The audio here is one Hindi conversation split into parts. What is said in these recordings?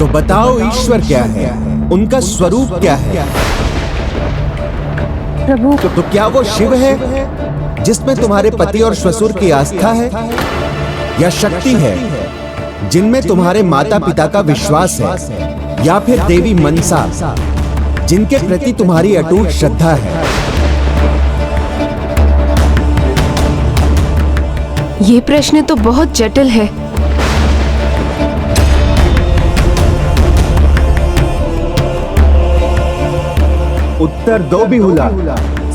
तो बताओ ईश्वर क्या है, उनका स्वरूप क्या है? प्रभु। तो क्या वो शिव है जिसमें तुम्हारे पति और ससुर की आस्था है, या शक्ति है जिनमें तुम्हारे माता पिता का विश्वास है, या फिर देवी मनसा जिनके प्रति तुम्हारी अटूट श्रद्धा है? ये प्रश्न तो बहुत जटिल है। उत्तर दो बिहुला,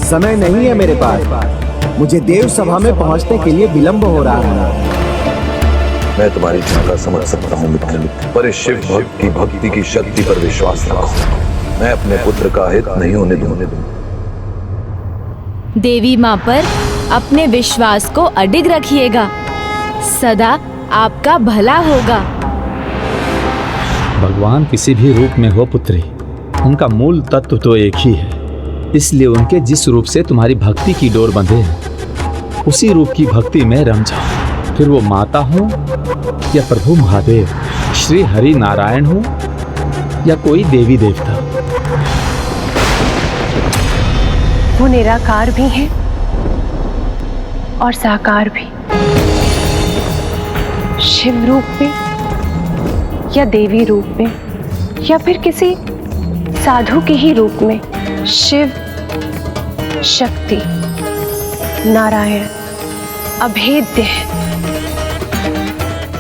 समय नहीं है मेरे पास। मुझे देव सभा में पहुंचने के लिए विलंब हो रहा है। मैं तुम्हारी चिंता समझ सकता हूँ मित्र, पर इस शिव भक्त की भक्ति की शक्ति पर विश्वास रखो। मैं अपने पुत्र का हित नहीं होने दूंगा। देवी माँ पर अपने विश्वास को अडिग रखिएगा, सदा आपका भला होगा। भगवान किसी भी रूप में हो पुत्री, उनका मूल तत्व तो एक ही है। इसलिए उनके जिस रूप से तुम्हारी भक्ति की डोर बंधे है, उसी रूप की भक्ति में रम जाओ। फिर वो माता हो या प्रभु महादेव, श्री हरि नारायण हो या कोई देवी देवता। वो निराकार भी है और साकार भी, शिव रूप में या देवी रूप में या फिर किसी साधु के ही रूप में। शिव, शक्ति, नारायण अभेद्य है।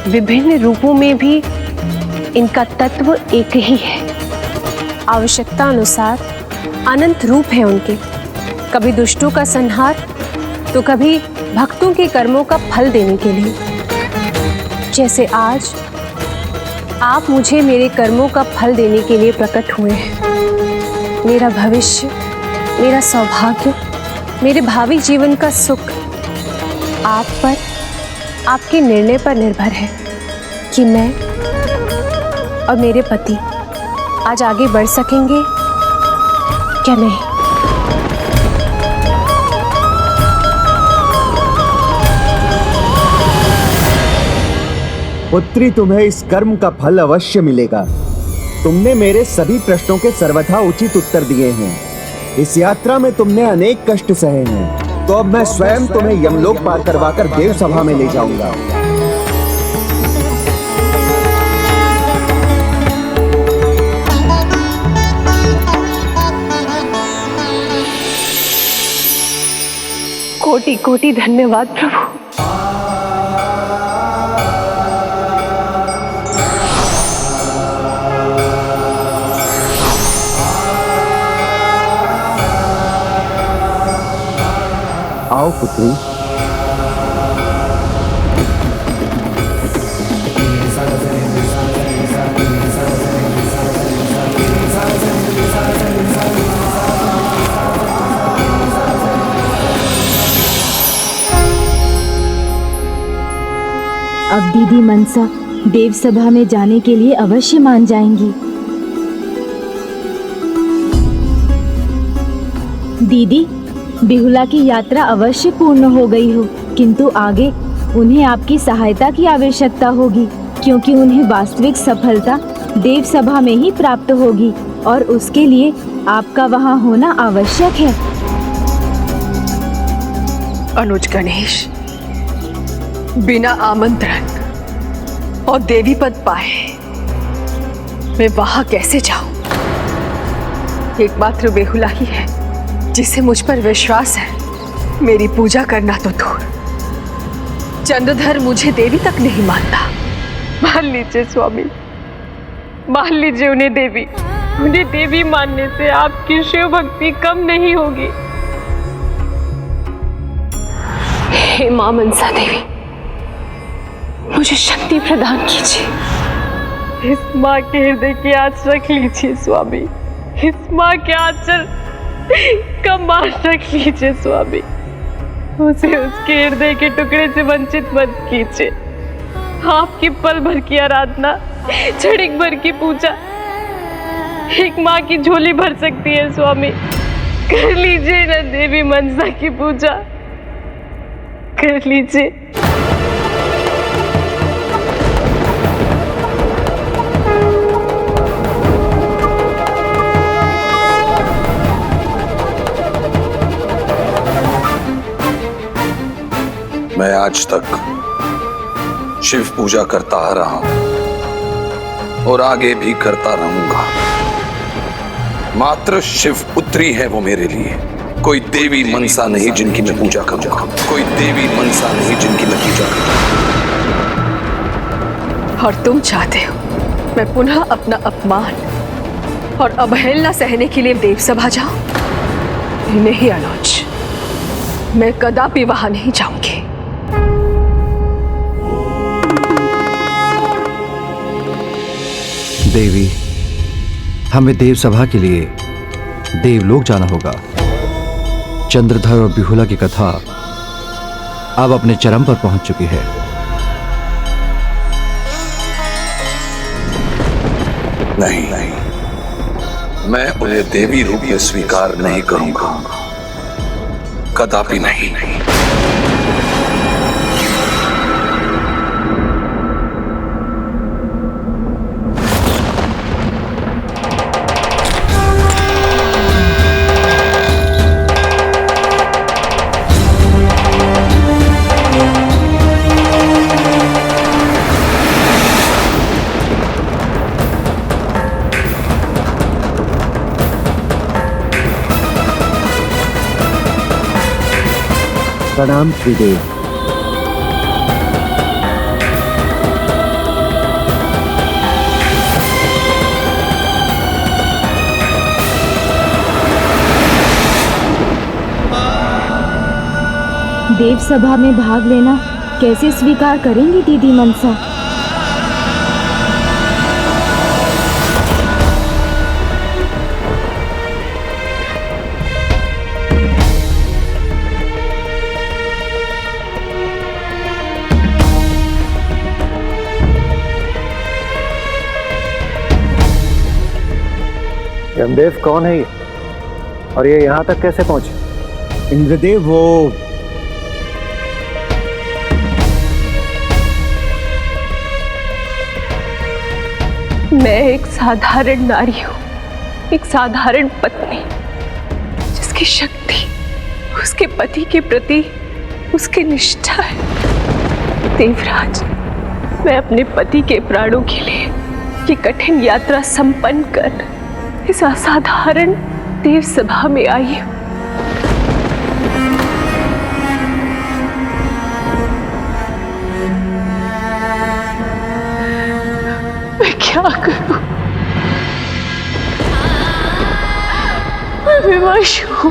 विभिन्न रूपों में भी इनका तत्व एक ही है। आवश्यकता अनुसार अनंत रूप है उनके, कभी दुष्टों का संहार तो कभी भक्तों के कर्मों का फल देने के लिए। जैसे आज आप मुझे मेरे कर्मों का फल देने के लिए प्रकट हुए हैं। मेरा भविष्य, मेरा सौभाग्य, मेरे भावी जीवन का सुख आप पर, आपके निर्णय पर निर्भर है कि मैं और मेरे पति आज आगे बढ़ सकेंगे क्या नहीं। पुत्री, तुम्हें इस कर्म का फल अवश्य मिलेगा। तुमने मेरे सभी प्रश्नों के सर्वथा उचित उत्तर दिए हैं। इस यात्रा में तुमने अनेक कष्ट सहे हैं, तो अब मैं स्वयं तुम्हें यमलोक पार करवाकर देव सभा में ले जाऊंगा। कोटि कोटि धन्यवाद प्रभु। आओ पुत्री। अब दीदी मनसा देव सभा में जाने के लिए अवश्य मान जाएंगी। दीदी, बिहुला की यात्रा अवश्य पूर्ण हो गई हो, किंतु आगे उन्हें आपकी सहायता की आवश्यकता होगी, क्योंकि उन्हें वास्तविक सफलता देव सभा में ही प्राप्त होगी और उसके लिए आपका वहां होना आवश्यक है। अनुज गणेश, बिना आमंत्रण और देवी पद पाए मैं वहां कैसे जाऊं? एकमात्र बेहुला ही है जिसे मुझ पर विश्वास है। मेरी पूजा करना तो दूर, चंद्रधर मुझे देवी तक नहीं मानता। मान लीजिए स्वामी, मान लीजिए उन्हें देवी मानने से आपकी शिव भक्ति कम नहीं होगी। हे मां मनसा देवी, मुझे शक्ति प्रदान कीजिए। इस माँ के हृदय की आँच रख लीजिए स्वामी, इस माँ के आंचल का मांस रख लीजिए स्वामी। उसे उसके हृदय के टुकड़े से वंचित मत कीजिए। आपकी पल भर की आराधना, क्षणिक भर की पूजा एक माँ की झोली भर सकती है स्वामी। कर लीजिए ना देवी मनसा की पूजा, कर लीजिए। मैं आज तक शिव पूजा करता आ रहा हूं और आगे भी करता रहूंगा। मात्र शिव पुत्री है वो मेरे लिए, कोई देवी मनसा नहीं जिनकी मैं पूजा करूंगा, कोई देवी मनसा नहीं जिनकी मैं पूजा करूंगा। और तुम चाहते हो मैं पुनः अपना अपमान और अवहेलना सहने के लिए देव सभा जाऊं? नहीं अनुज, मैं कदापि वहां नहीं जाऊंगी। देवी, हमें देव सभा के लिए देवलोक जाना होगा। चंद्रधर और बिहुला की कथा अब अपने चरम पर पहुंच चुकी है। नहीं, मैं उन्हें देवी रूप में स्वीकार नहीं करूंगा, कदापि नहीं। प्रणाम त्रिदेव। देव सभा में भाग लेना कैसे स्वीकार करेंगी दीदी मनसा? यमदेव कौन है ये? और ये यहाँ तक कैसे पहुंचे? इंद्रदेव वो मैं एक साधारण नारी हूँ, एक साधारण पत्नी जिसकी शक्ति उसके पति के प्रति उसकी निष्ठा है। देवराज, मैं अपने पति के प्राणों के लिए ये कठिन यात्रा संपन्न कर इस असाधारण देव सभा में आई हूँ। मैं क्या करूं? मैं विवश हूं।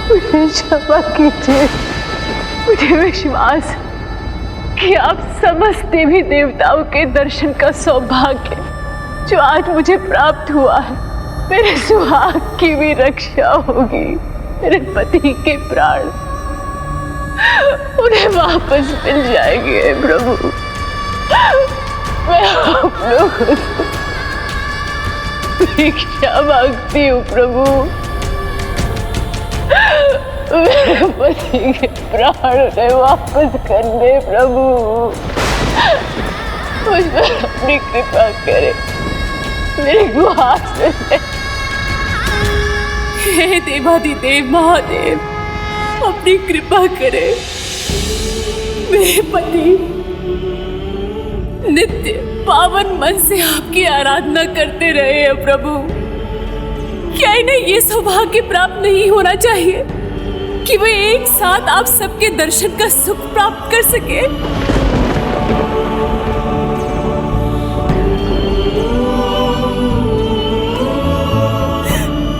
मुझे क्षमा कीजिए। मुझे विश्वास कि आप समस्त देवी देवताओं के दर्शन का सौभाग्य जो आज मुझे प्राप्त हुआ है, मेरे सुहाग की भी रक्षा होगी। मेरे पति के प्राण उन्हें वापस मिल जाएंगे प्रभु। मैं आप लोगों से भिक्षा मांगती हूँ प्रभु। मेरे पति के प्राण उन्हें वापस कर दे प्रभु। मुझ पर अपनी कृपा करे, मेरी गुहार सुने। हे देवाधिदेव महादेव, अपनी कृपा करे। मेरे पति नित्य पावन मन से आपकी आराधना करते रहे हैं प्रभु। क्या इन्हें ये सौभाग्य प्राप्त नहीं होना चाहिए कि वे एक साथ आप सबके दर्शन का सुख प्राप्त कर सके?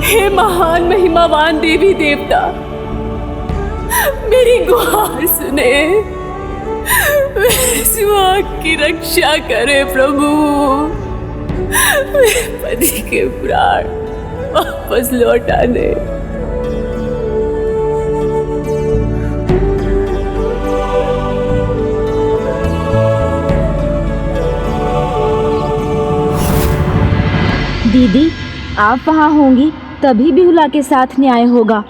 हे महान महिमावान देवी देवता, मेरी गुहार सुने। मेरे सुहाग की रक्षा करे प्रभु। मेरे पति के प्राण वापस लौटा दे। दीदी, आप वहाँ होंगी तभी बिहुला के साथ न्याय होगा।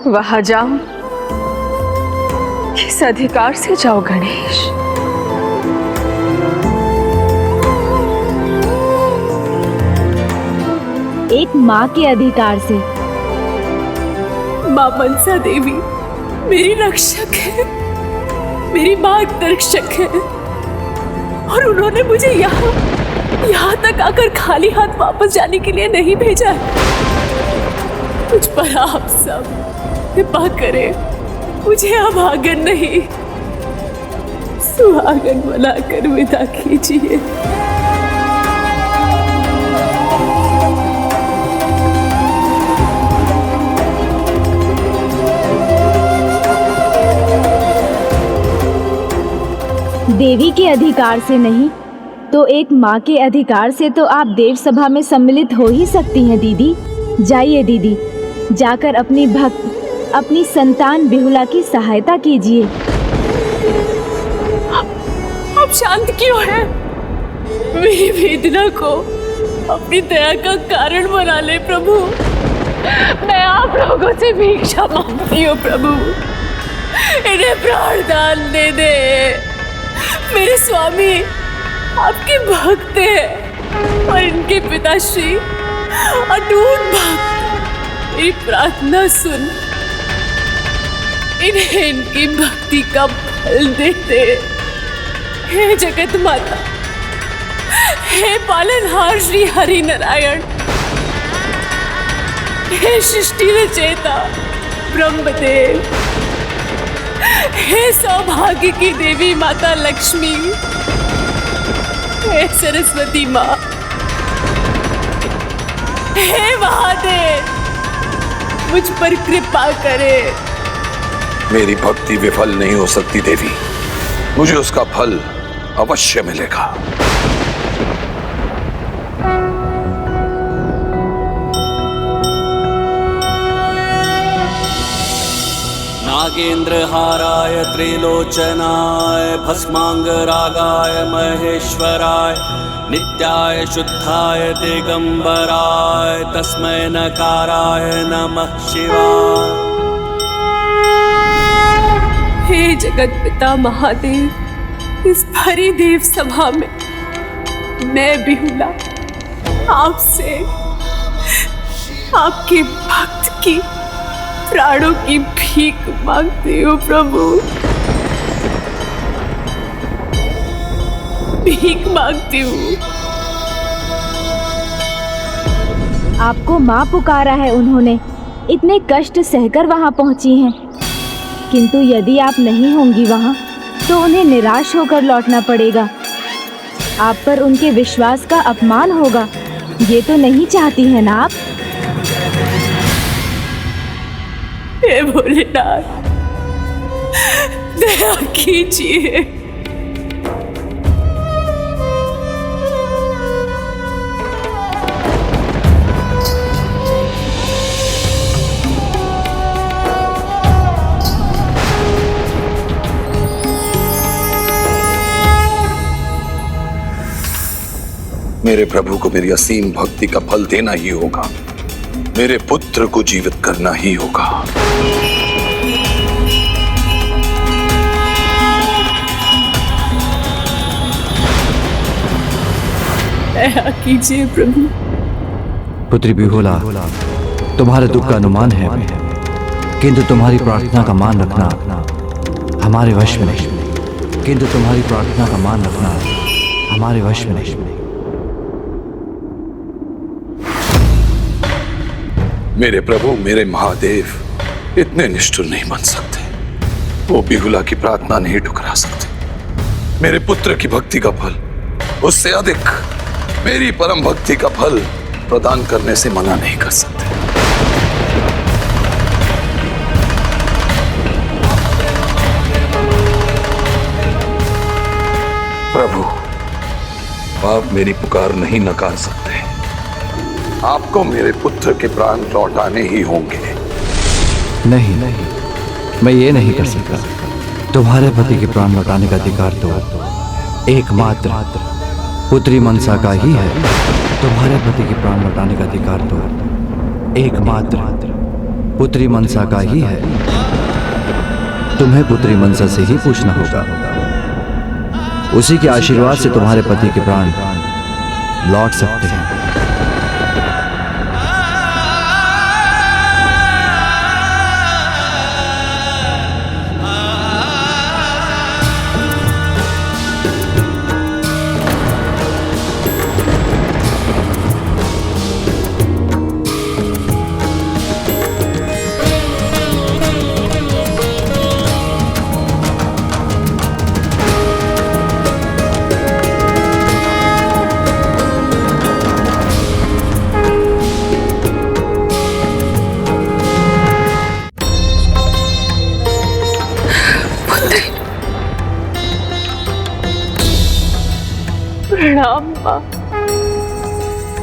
वहां जाऊं? किस अधिकार से जाओ गणेश? एक माँ के अधिकार से। माँ मनसा देवी मेरी रक्षक है। मेरी मार्गदर्शक है और उन्होंने मुझे यहाँ तक आकर खाली हाथ वापस जाने के लिए नहीं भेजा है। मुझ पर आप सब कृपा करें, मुझे अभागन नहीं सुहागन बनाकर विदा कीजिए। देवी के अधिकार से नहीं तो एक माँ के अधिकार से तो आप देव सभा में सम्मिलित हो ही सकती हैं दीदी। जाइए दीदी, जाकर अपनी भक्त, अपनी संतान बिहुला की सहायता कीजिए। आप शांत क्यों हैं? मेरी वेदना को अपनी दया का कारण बना ले प्रभु। मैं आप लोगों से भिक्षा मांगती हूँ प्रभु, इन्हें प्राणदान दे दे। मेरे स्वामी आपके भक्त हैं और इनके पिताश्री अटूट भक्त। मेरी प्रार्थना सुन, इन्हें इनकी भक्ति का फल दे दे। हे जगत माता, हे पालनहार श्री हरि नारायण, हे सृष्टि रचयिता ब्रह्मदेव, हे सौभाग्य की देवी माता लक्ष्मी, हे सरस्वती माँ, हे महादेव, मुझ पर कृपा करे। मेरी भक्ति विफल नहीं हो सकती देवी, मुझे उसका फल अवश्य मिलेगा। नागेन्द्रहाराय त्रिलोचनाय भस्मांगरागाय महेश्वराय नित्याय शुद्धाय दिगंबराय तस्मै नकाराय नमः शिवाय। हे जगत पिता महादेव, इस भरी देव सभा में मैं बिहुला आपसे आपके भक्त की प्राणों की भीख मांगती हूँ प्रभु, भीख मांगती हूँ। आपको माँ पुकारा है उन्होंने, इतने कष्ट सहकर वहाँ पहुँची हैं। किंतु यदि आप नहीं होंगी वहाँ तो उन्हें निराश होकर लौटना पड़ेगा। आप पर उनके विश्वास का अपमान होगा, ये तो नहीं चाहती हैं ना आप? हे भोलेनाथ, दया कीजिए। मेरे प्रभु को मेरी असीम भक्ति का फल देना ही होगा, मेरे पुत्र को जीवित करना ही होगा। दया कीजिए प्रभु। पुत्री बिहुला, तुम्हारे दुख का अनुमान है हमें, किंतु तुम्हारी प्रार्थना का मान रखना हमारे वश में नहीं। किंतु तुम्हारी प्रार्थना का मान रखना हमारे वश में नहीं। मेरे प्रभु, मेरे महादेव इतने निष्ठुर नहीं बन सकते। वो बिहुला की प्रार्थना नहीं ठुकरा सकते। मेरे पुत्र की भक्ति का फल उससे अधिक मेरी परम भक्ति का फल प्रदान करने से मना नहीं कर सकते। प्रभु, आप मेरी पुकार नहीं नकार सकते। आपको मेरे पुत्र के प्राण लौटाने ही होंगे। नहीं, मैं ये नहीं कर सकता। तुम्हारे पति के प्राण लौटाने का अधिकार तो एकमात्र पुत्री मनसा का ही है। तुम्हारे पति के प्राण लौटाने का अधिकार तो एकमात्र पुत्री मनसा का ही है। तुम्हें पुत्री मनसा से ही पूछना होगा। उसी के आशीर्वाद से तुम्हारे पति के प्राण लौट सकते हैं।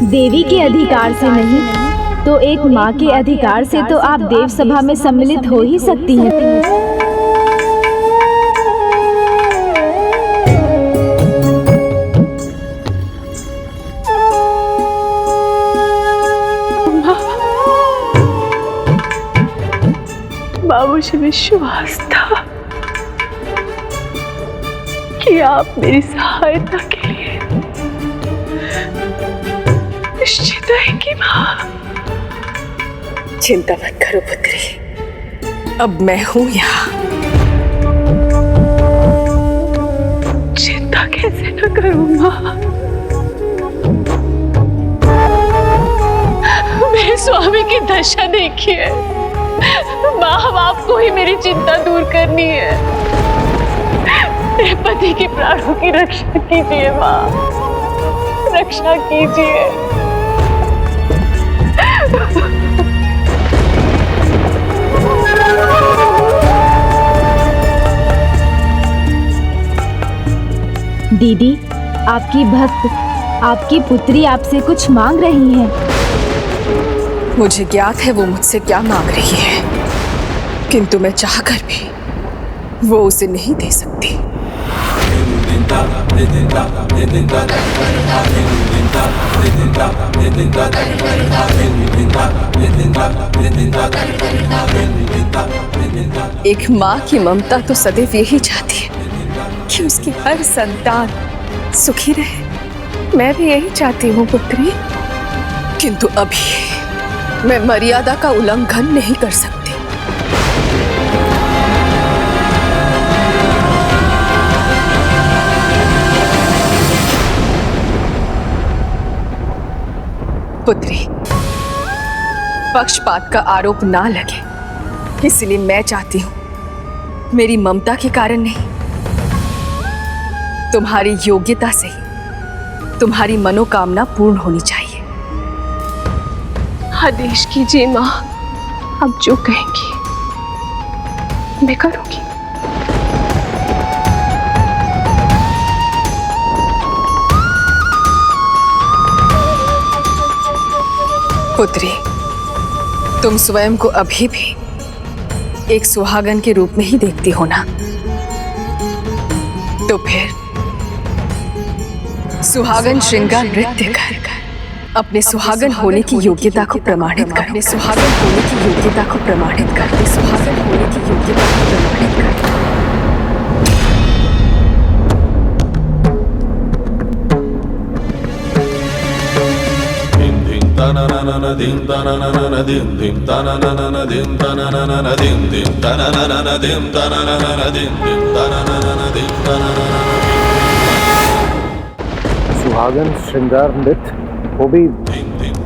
देवी के अधिकार से नहीं तो एक माँ के अधिकार से तो आप देव सभा में सम्मिलित हो ही सकती हैं। मुझे विश्वास था कि आप मेरी सहायता के लिए निश्चित रहेंगी माँ। चिंता मत करो पुत्री, अब मैं हूं यहाँ। चिंता कैसे न करूं माँ? मेरे स्वामी की दशा देखिए माँ, अब आपको ही मेरी चिंता दूर करनी है। मेरे पति के प्राणों की रक्षा कीजिए माँ, रक्षा कीजिए। दीदी, आपकी भक्त, आपकी पुत्री आपसे कुछ मांग रही है। मुझे ज्ञात है वो मुझसे क्या मांग रही है, किंतु मैं चाहकर भी वो उसे नहीं दे सकती। एक माँ की ममता तो सदैव यही चाहती है कि उसकी हर संतान सुखी रहे। मैं भी यही चाहती हूँ पुत्री, किंतु अभी मैं मर्यादा का उल्लंघन नहीं कर सकती। पुत्री, पक्षपात का आरोप ना लगे, इसलिए मैं चाहती हूं मेरी ममता के कारण नहीं, तुम्हारी योग्यता से ही तुम्हारी मनोकामना पूर्ण होनी चाहिए। आदेश कीजिए माँ, अब जो कहेंगी मैं करूंगी। पुत्री, तुम स्वयं को अभी भी एक सुहागन के रूप में ही देखती हो ना? तो फिर सुहागन श्रृंगार नृत्य कर अपने सुहागन होने की योग्यता को प्रमाणित कर। अपने सुहागन होने की योग्यता को प्रमाणित कर। अपने सुहागन होने की योग्यता को प्रमाणित कर। सुहागन श्रृंगार नृत्य, वो भी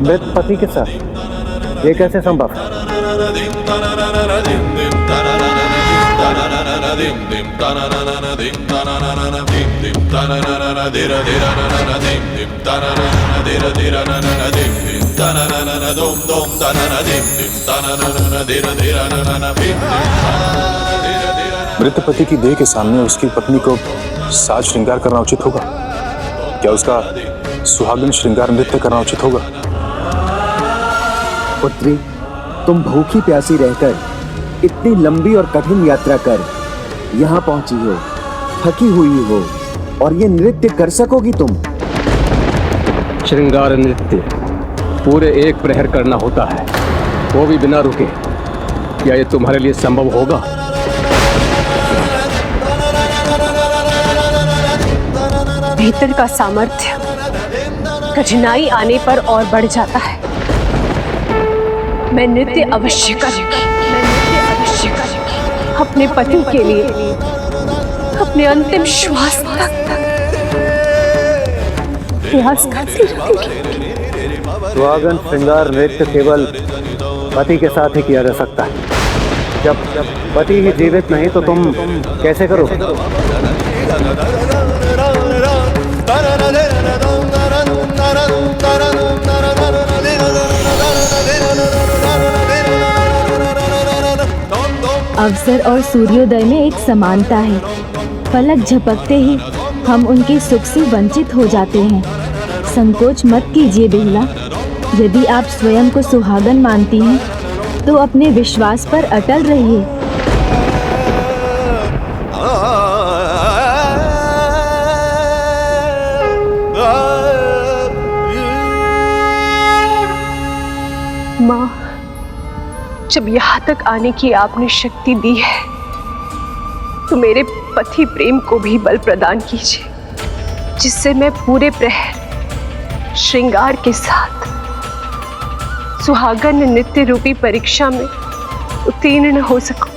मृत पति के साथ, ये कैसे संभव है? मृत पति की देह के सामने उसकी पत्नी को साज श्रृंगार करना उचित होगा क्या? उसका सुहागन श्रृंगार नृत्य करना उचित होगा? पुत्री, तुम भूखी प्यासी रहकर इतनी लंबी और कठिन यात्रा कर यहाँ पहुंची हो, थकी हुई हो, और ये नृत्य कर सकोगी तुम? श्रृंगार नृत्य पूरे एक प्रहर करना होता है, वो भी बिना रुके। क्या ये तुम्हारे लिए संभव होगा? भीतर का सामर्थ्य कठिनाई आने पर और बढ़ जाता है। मैं नृत्य अवश्य करूंगी। अपने पति के लिए, अपने अंतिम श्वास तक प्रयास करती रहूंगी। सुहागन श्रृंगार नृत्य केवल पति के साथ ही किया जा सकता है। जब पति ही जीवित नहीं तो तुम कैसे करोगे? अवसर और सूर्योदय में एक समानता है। पलक झपकते ही हम उनके सुख से वंचित हो जाते हैं। संकोच मत कीजिए बिहुला। यदि आप स्वयं को सुहागन मानती हैं तो अपने विश्वास पर अटल रहिए। माँ, जब यहाँ तक आने की आपने शक्ति दी है तो मेरे पति प्रेम को भी बल प्रदान कीजिए, जिससे मैं पूरे प्रहर श्रृंगार के साथ सुहागन नित्य रूपी परीक्षा में उत्तीर्ण हो सकूं।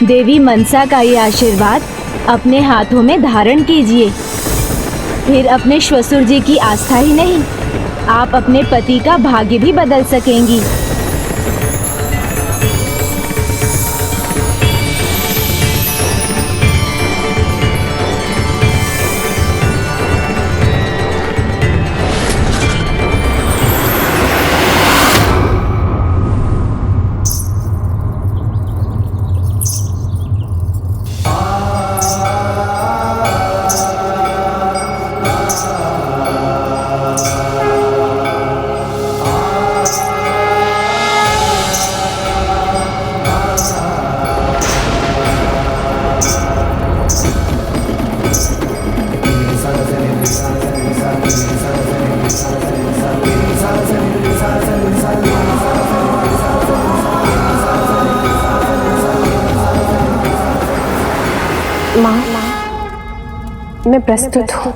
देवी मनसा का ये आशीर्वाद अपने हाथों में धारण कीजिए। फिर अपने श्वसुर जी की आस्था ही नहीं, आप अपने पति का भाग्य भी बदल सकेंगी। माँ, मैं प्रस्तुत हूँ।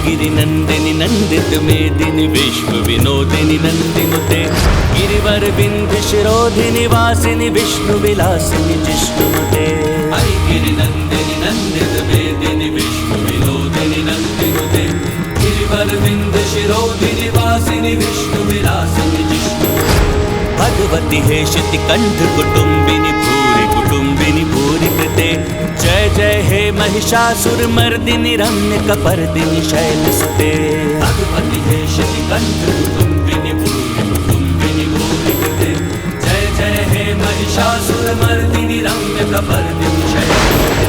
गिरिनंदिनी नंदित मेदिनी विश्व विनोदिनी नंदिनुते गिरिवर विंध्य शिरोधिनी वासिनी विष्णु विलासिनी जिष्णुनुते। आई गिरिनंदिनी नंदित मेदिनी विश्व विनोदिनी नंदिनुते गिरिवर विंध्य शिरोधिनी वासिनी विष्णु विलासिनी जिष्णु। भगवती हे शितिकंठ कुटुंबिनी भूरि कुटुंबिनी भूरि कृते जय जय हे महिषासुर मर्दिनी रम्य कपर्दिनी शैलसुते। भगवती हे शितिकंठ कुटुंबिनी भूरि कुटुंबिनी भूरि कृते जय जय हे महिषासुर मर्दिनी रम्य कपर्दिनी शैलसुते।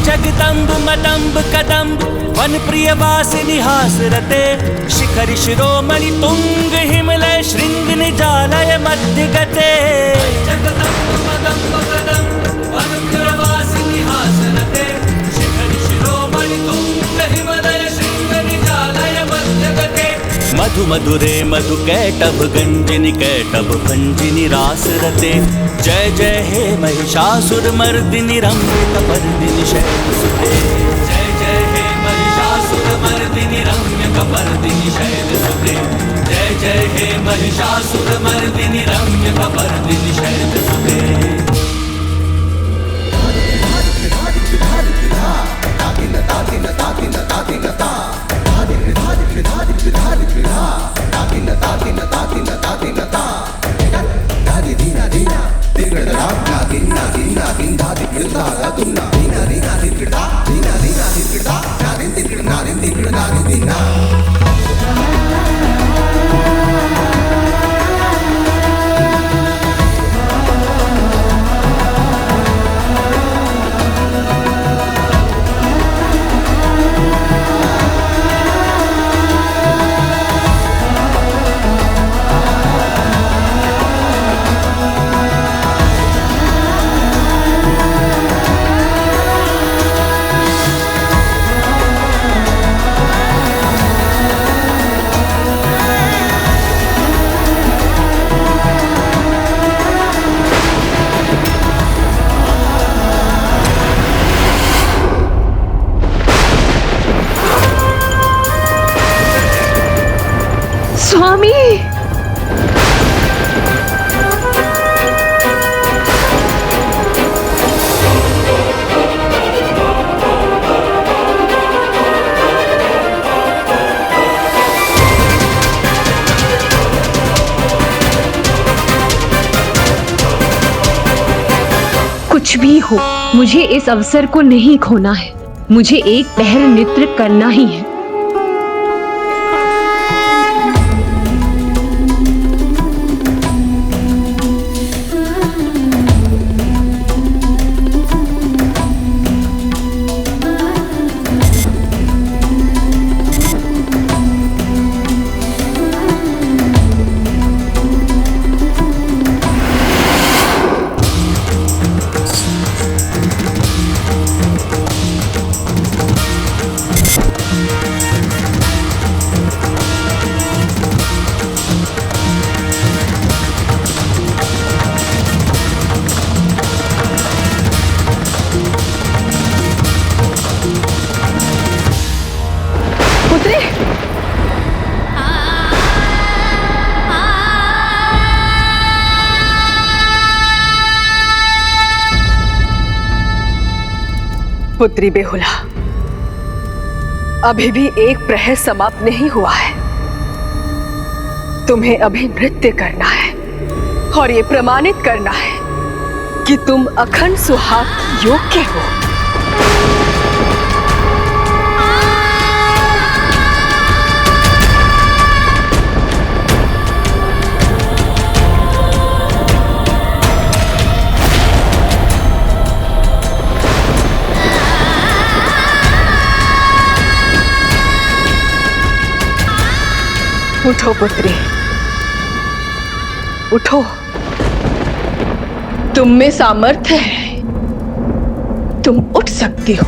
जगदम्ब मदम्ब कदम्ब वन प्रिय वासिनी हासरते शिखरि शिरोमणि तुंग हिमलय श्रृंग निजालय मध्य गते। जगदम्ब मदम्ब कदम्ब वन प्रिय वासिनी हासरते शिखरि शिरोमणि तुंग हिमलय श्रृंग निजालय मध्य गते। मधु मधुरे मधु कैटभ गंजिनी कैटभ भंजिनी रासरते जय जय हे महिषासुर मर्दिनी रम्य कपर्दिनी शैलसुते। जय जय हे महिषासुर मर्दिनी रम्य कपर्दिनी शैलसुते। जय जय हे महिषासुर मर्दिनी रम्य कपर्दिनी शैलसुते। स्वामी। कुछ भी हो, मुझे इस अवसर को नहीं खोना है। मुझे एक पहर नृत्य करना ही है। पुत्री बेहुला, अभी भी एक प्रहर समाप्त नहीं हुआ है। तुम्हें अभी नृत्य करना है और ये प्रमाणित करना है कि तुम अखंड सुहाग योग्य हो। उठो पुत्री, उठो। तुम में सामर्थ्य है, तुम उठ सकती हो।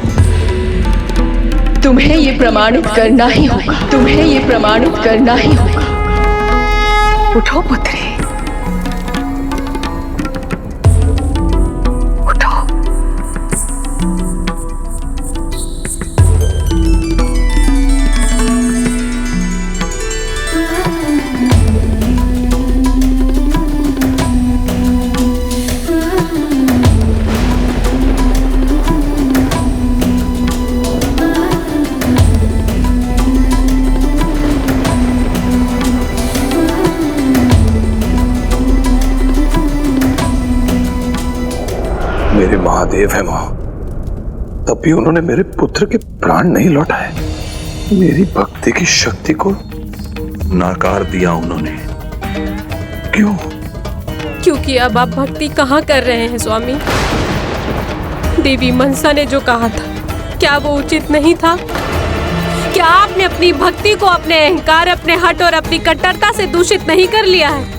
तुम्हें ये प्रमाणित करना ही होगा, तुम्हें ये प्रमाणित करना ही होगा। उठो पुत्री, उठो। मेरे महादेव है मां, तब भी उन्होंने मेरे पुत्र के प्राण नहीं लौटाए। मेरी भक्ति की शक्ति को नाकार दिया उन्होंने। क्यों? क्योंकि अब आप भक्ति कहाँ कर रहे हैं स्वामी? देवी मनसा ने जो कहा था, क्या वो उचित नहीं था? क्या आपने अपनी भक्ति को अपने अहंकार, अपने हठ और अपनी कट्टरता से दूषित नहीं कर लिया है?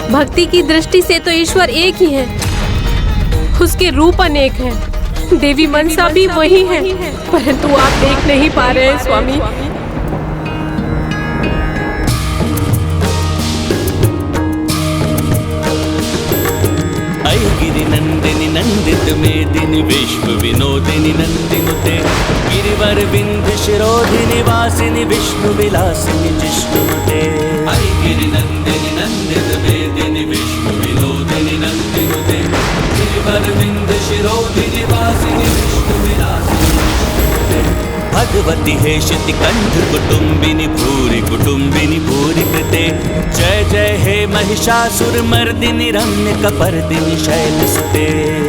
भक्ति की दृष्टि से तो ईश्वर एक ही है, उसके रूप अनेक हैं। देवी मनसा भी वही है, परंतु आप देख नहीं पा रहे हैं स्वामी। गिरि नंदिनी नंदित मेदिनी विश्व विनोदिनी नंदिनुते गिरिवर विंध्य शिरोधिनी वासिनी विष्णु विलासिनी जिष्णुते। गिरि नंदिनी नंदित मेदिनी विश्व विनोदिनी नंदिनुते गिरिवर विंध्य शिरोधिनी वासिनी विष्णु विलासिनी जिष्णुते। भगवती हेशिति कंठ कुटुंबिनी भूरि कृते जय जय हे महिषासुर मर्दिनी रम्य कपर्दिनी शैलसुते।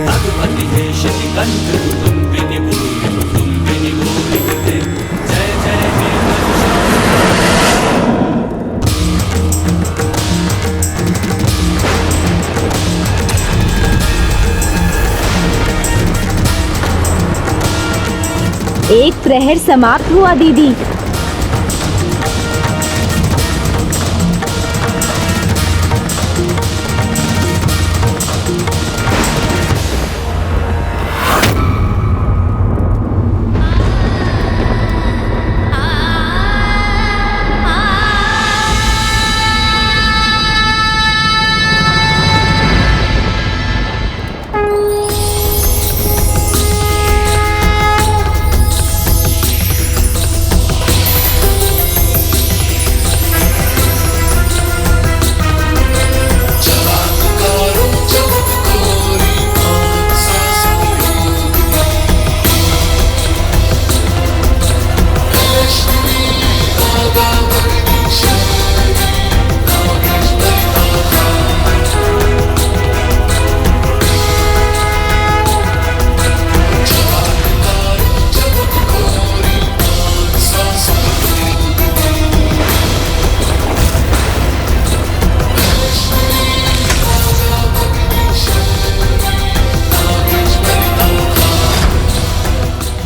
भगवती हेशिति कंठ कुटुंबिनी भूरि कृते जय जय हे एक प्रहर समाप्त हुआ दीदी।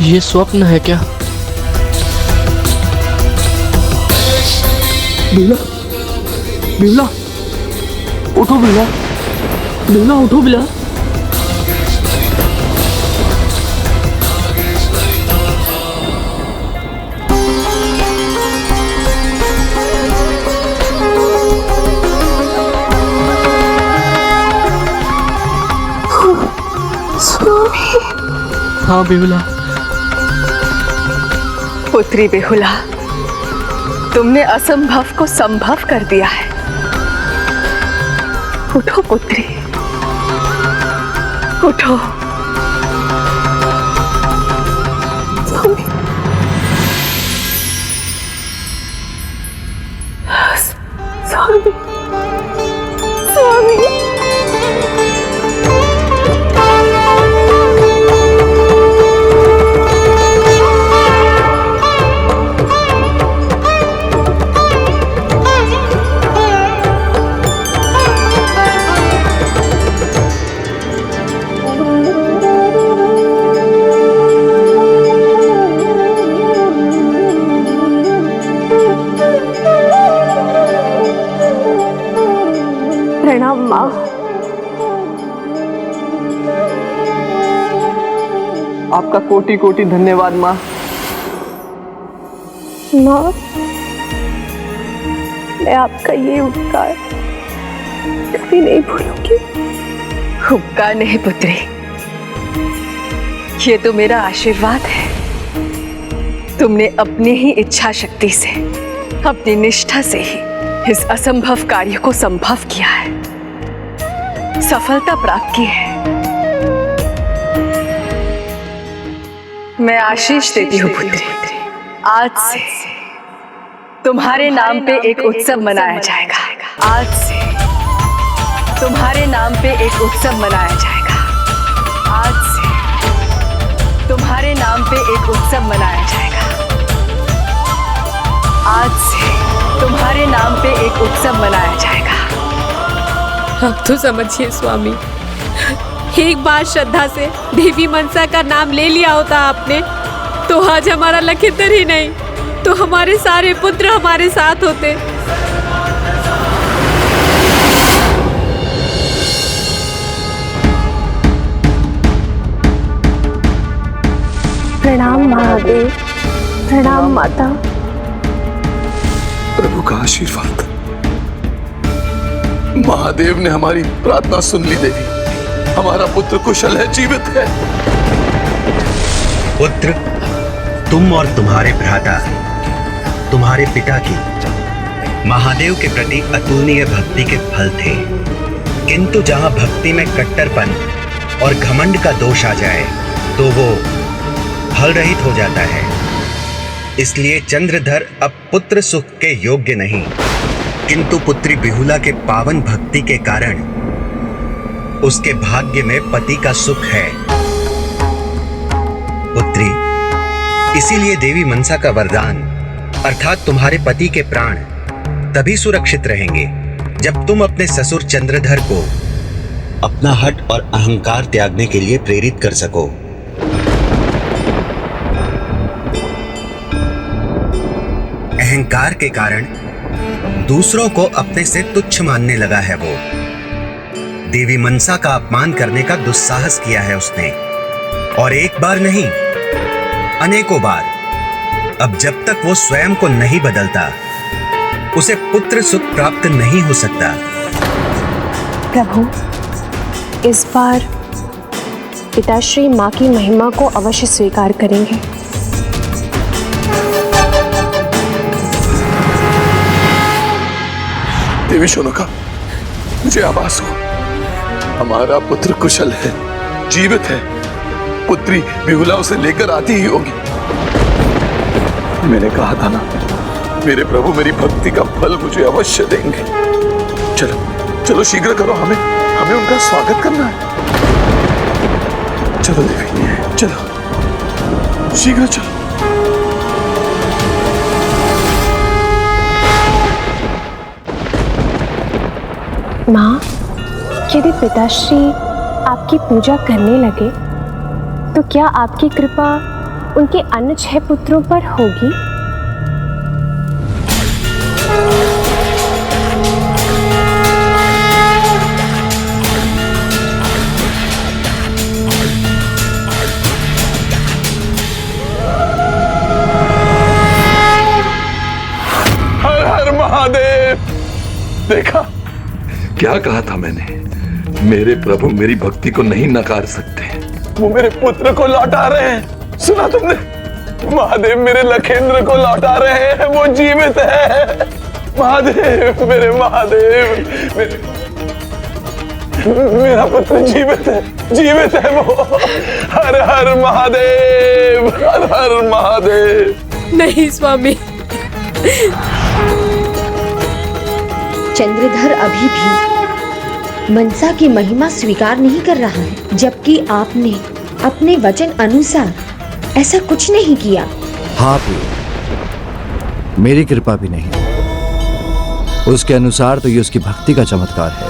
ये स्वप्न है क्या? बिमला, बिमला, उठो बिमला, बिमला उठो बिमला। हाँ बिहुला। पुत्री बिहुला, तुमने असंभव को संभव कर दिया है। उठो पुत्री, उठो। स्वामी, स्वामी, स्वामी। प्रणाम माँ। आपका कोटि कोटि धन्यवाद माँ। माँ, मैं आपका ये उपकार कभी नहीं भूलूंगी। उपकार नहीं पुत्री, ये तो मेरा आशीर्वाद है। तुमने अपनी ही इच्छा शक्ति से, अपनी निष्ठा से ही इस असंभव कार्य को संभव किया है, सफलता प्राप्त की है। मैं आशीष देती हूँ पुत्री। आज से तुम्हारे नाम पे एक उत्सव मनाया जाएगा। आज से तुम्हारे नाम पे एक उत्सव मनाया जाएगा। आज से तुम्हारे नाम पे एक उत्सव मनाया जाएगा। आज से तुम्हारे नाम पे एक उत्सव मनाया जाएगा। अब तो समझिए स्वामी, एक बार श्रद्धा से देवी मनसा का नाम ले लिया होता आपने, तो आज हमारा लखींदर ही नहीं तो हमारे सारे पुत्र हमारे साथ होते। प्रणाम महादेव, प्रणाम माता। प्रभु का आशीर्वाद। महादेव ने हमारी प्रार्थना सुन ली देवी। हमारा पुत्र कुशल है, जीवित है। पुत्र, तुम और तुम्हारे भ्राता तुम्हारे पिता की महादेव के प्रति अतुलनीय भक्ति के फल थे। किंतु जहां भक्ति में कट्टरपन और घमंड का दोष आ जाए तो वो फल रहित हो जाता है। इसलिए चंद्रधर अब पुत्र सुख के योग्य नहीं, किंतु पुत्री बिहुला के पावन भक्ति के कारण उसके भाग्य में पति का सुख है। पुत्री, इसीलिए देवी मनसा का वरदान अर्थात तुम्हारे पति के प्राण तभी सुरक्षित रहेंगे जब तुम अपने ससुर चंद्रधर को अपना हठ और अहंकार त्यागने के लिए प्रेरित कर सको। अहंकार के कारण दूसरों को अपने से तुच्छ मानने लगा है वो। देवी मनसा का अपमान करने का दुस्साहस किया है उसने, और एक बार नहीं अनेकों बार। अब जब तक वो स्वयं को नहीं बदलता उसे पुत्र सुख प्राप्त नहीं हो सकता। प्रभु, इस बार पिताश्री माँ की महिमा को अवश्य स्वीकार करेंगे। देवी शोनका, मुझे आभास हो हमारा पुत्र कुशल है, जीवित है। पुत्री बिहुला उसे लेकर आती ही होगी। मैंने कहा था ना, मेरे प्रभु मेरी भक्ति का फल मुझे अवश्य देंगे। चलो चलो शीघ्र करो, हमें उनका स्वागत करना है। चलो देवी, चलो शीघ्र चलो। माँ, यदि पिताश्री आपकी पूजा करने लगे तो क्या आपकी कृपा उनके अन्य 6 पुत्रों पर होगी? हर हर महादेव। देखा, क्या कहा था मैंने? मेरे प्रभु मेरी भक्ति को नहीं नकार सकते। वो मेरे पुत्र को लौटा रहे हैं। सुना तुमने? महादेव मेरे लखेंद्र को लौटा रहे हैं। वो जीवित है। महादेव, मेरे महादेव, मेरा पुत्र जीवित है, जीवित है वो। हर हर महादेव, हर हर महादेव। नहीं स्वामी, चंद्रधर अभी भी मनसा की महिमा स्वीकार नहीं कर रहा है, जबकि आपने अपने वचन अनुसार ऐसा कुछ नहीं किया। हाँ भी, मेरी कृपा भी नहीं, उसके अनुसार तो ये उसकी भक्ति का चमत्कार है।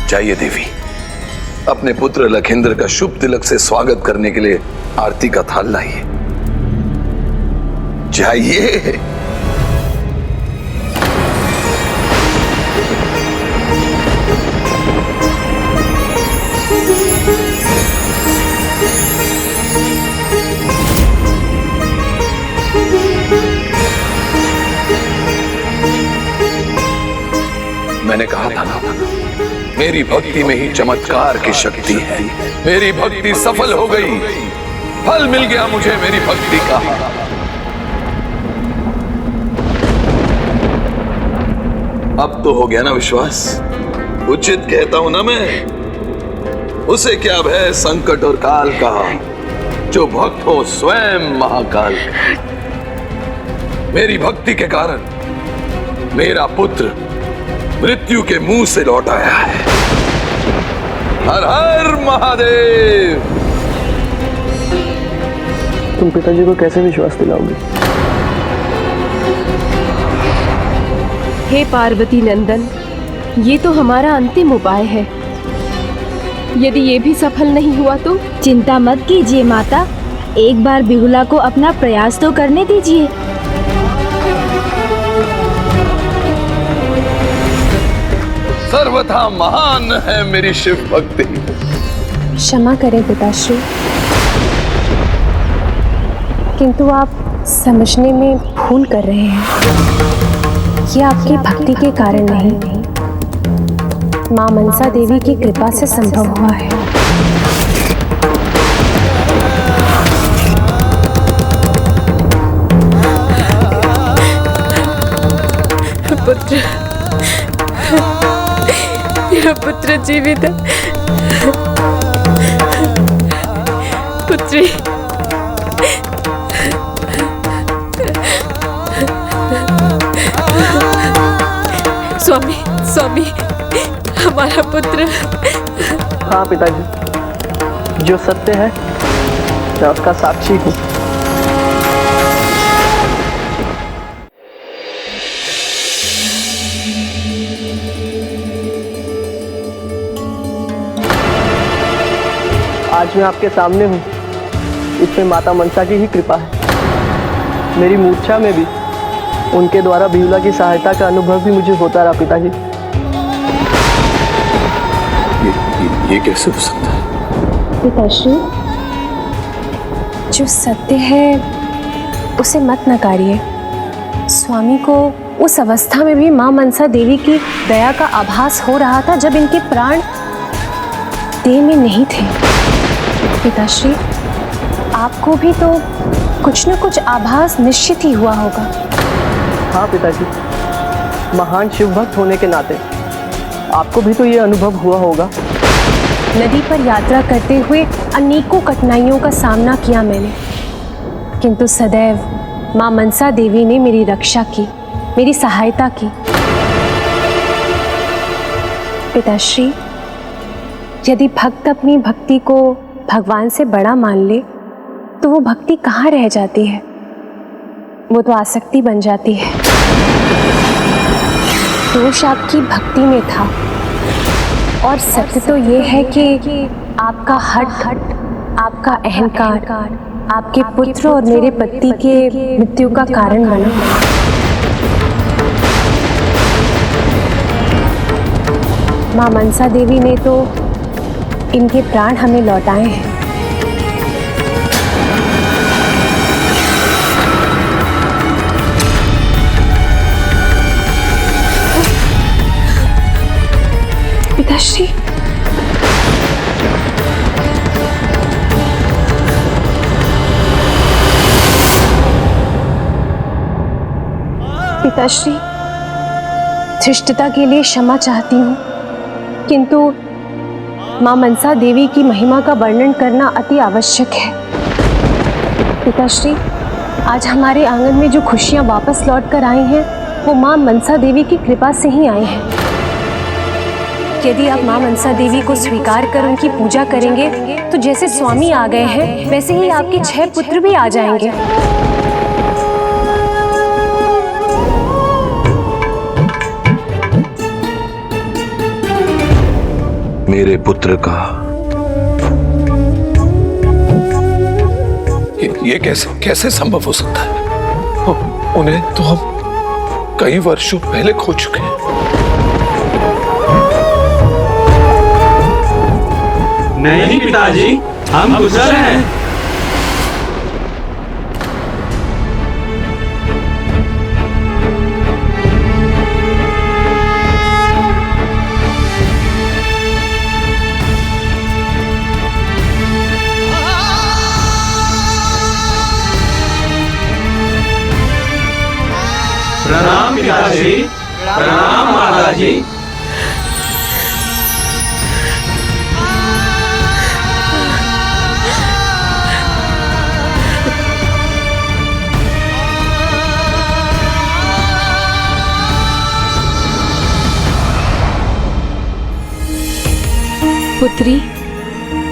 चाहिए देवी, अपने पुत्र लखेंद्र का शुभ तिलक से स्वागत करने के लिए आरती का थाल लाइए। चाहिए। मैंने कहा था ना, मेरी भक्ति में ही चमत्कार की शक्ति है। मेरी भक्ति सफल हो गई, फल मिल गया मुझे मेरी भक्ति का। अब तो हो गया ना विश्वास? उचित कहता हूं ना मैं। उसे क्या भय संकट और काल का, जो भक्त हो स्वयं महाकाल का। मेरी भक्ति के कारण मेरा पुत्र मृत्यु के मुंह से लौट आया है। हर हर महादेव। तुम पिताजी को कैसे विश्वास दिलाओगे? हे पार्वती नंदन, ये तो हमारा अंतिम उपाय है। यदि ये भी सफल नहीं हुआ तो? चिंता मत कीजिए माता, एक बार बिहुला को अपना प्रयास तो करने दीजिए। सर्वथा महान है मेरी शिव भक्ति। क्षमा करें पिताश्री, किंतु आप समझने में भूल कर रहे हैं। ये आपकी भक्ति के कारण नहीं, मां मनसा देवी की कृपा से संभव हुआ है। पुत्र, मेरा पुत्र जीवित है। पुत्री, स्वामी, स्वामी, हमारा पुत्र। हाँ पिताजी, जो सत्य है मैं उसका साक्षी हूँ। आज मैं आपके सामने हूँ, इसमें माता मनसा की ही कृपा है। मेरी मूर्छा में भी उनके द्वारा बिहुला की सहायता का अनुभव भी मुझे होता रहा पिताजी। ये कैसे हो सकता है? पिताश्री, जो सत्य है उसे मत नकारिए। स्वामी को उस अवस्था में भी मां मनसा देवी की दया का आभास हो रहा था जब इनके प्राण देह में नहीं थे। पिताश्री, आपको भी तो कुछ न कुछ आभास निश्चित ही हुआ होगा। हाँ पिताजी, महान शिव भक्त होने के नाते आपको भी तो ये अनुभव हुआ होगा। नदी पर यात्रा करते हुए अनेकों कठिनाइयों का सामना किया मैंने, किंतु सदैव मां मनसा देवी ने मेरी रक्षा की, मेरी सहायता की। पिताश्री, यदि भक्त अपनी भक्ति को भगवान से बड़ा मान ले तो वो भक्ति कहाँ रह जाती है, वो तो आसक्ति बन जाती है। दोष आपकी भक्ति में था, और सत्य तो ये है कि आपका हठ आपका अहंकार आपके पुत्र और मेरे पति के मृत्यु का कारण बना। माँ मनसा देवी ने तो इनके प्राण हमें लौटाए हैं। पिताश्री, पिताश्री, धृष्टता के लिए क्षमा चाहती हूँ, किंतु माँ मनसा देवी की महिमा का वर्णन करना अति आवश्यक है। पिताश्री, आज हमारे आंगन में जो खुशियाँ वापस लौट कर आई हैं, वो माँ मनसा देवी की कृपा से ही आई हैं। यदि आप माँ मनसा देवी को स्वीकार कर उनकी पूजा करेंगे, तो जैसे स्वामी आ गए हैं, वैसे ही आपके 6 पुत्र भी आ जाएंगे। मेरे पुत्र का ये कैसे संभव हो सकता है? उन्हें तो हम कई वर्षों पहले खो चुके हैं। नहीं पिताजी, हम कुशल हैं। प्रणाम पिताजी, प्रणाम माताजी। पुत्री,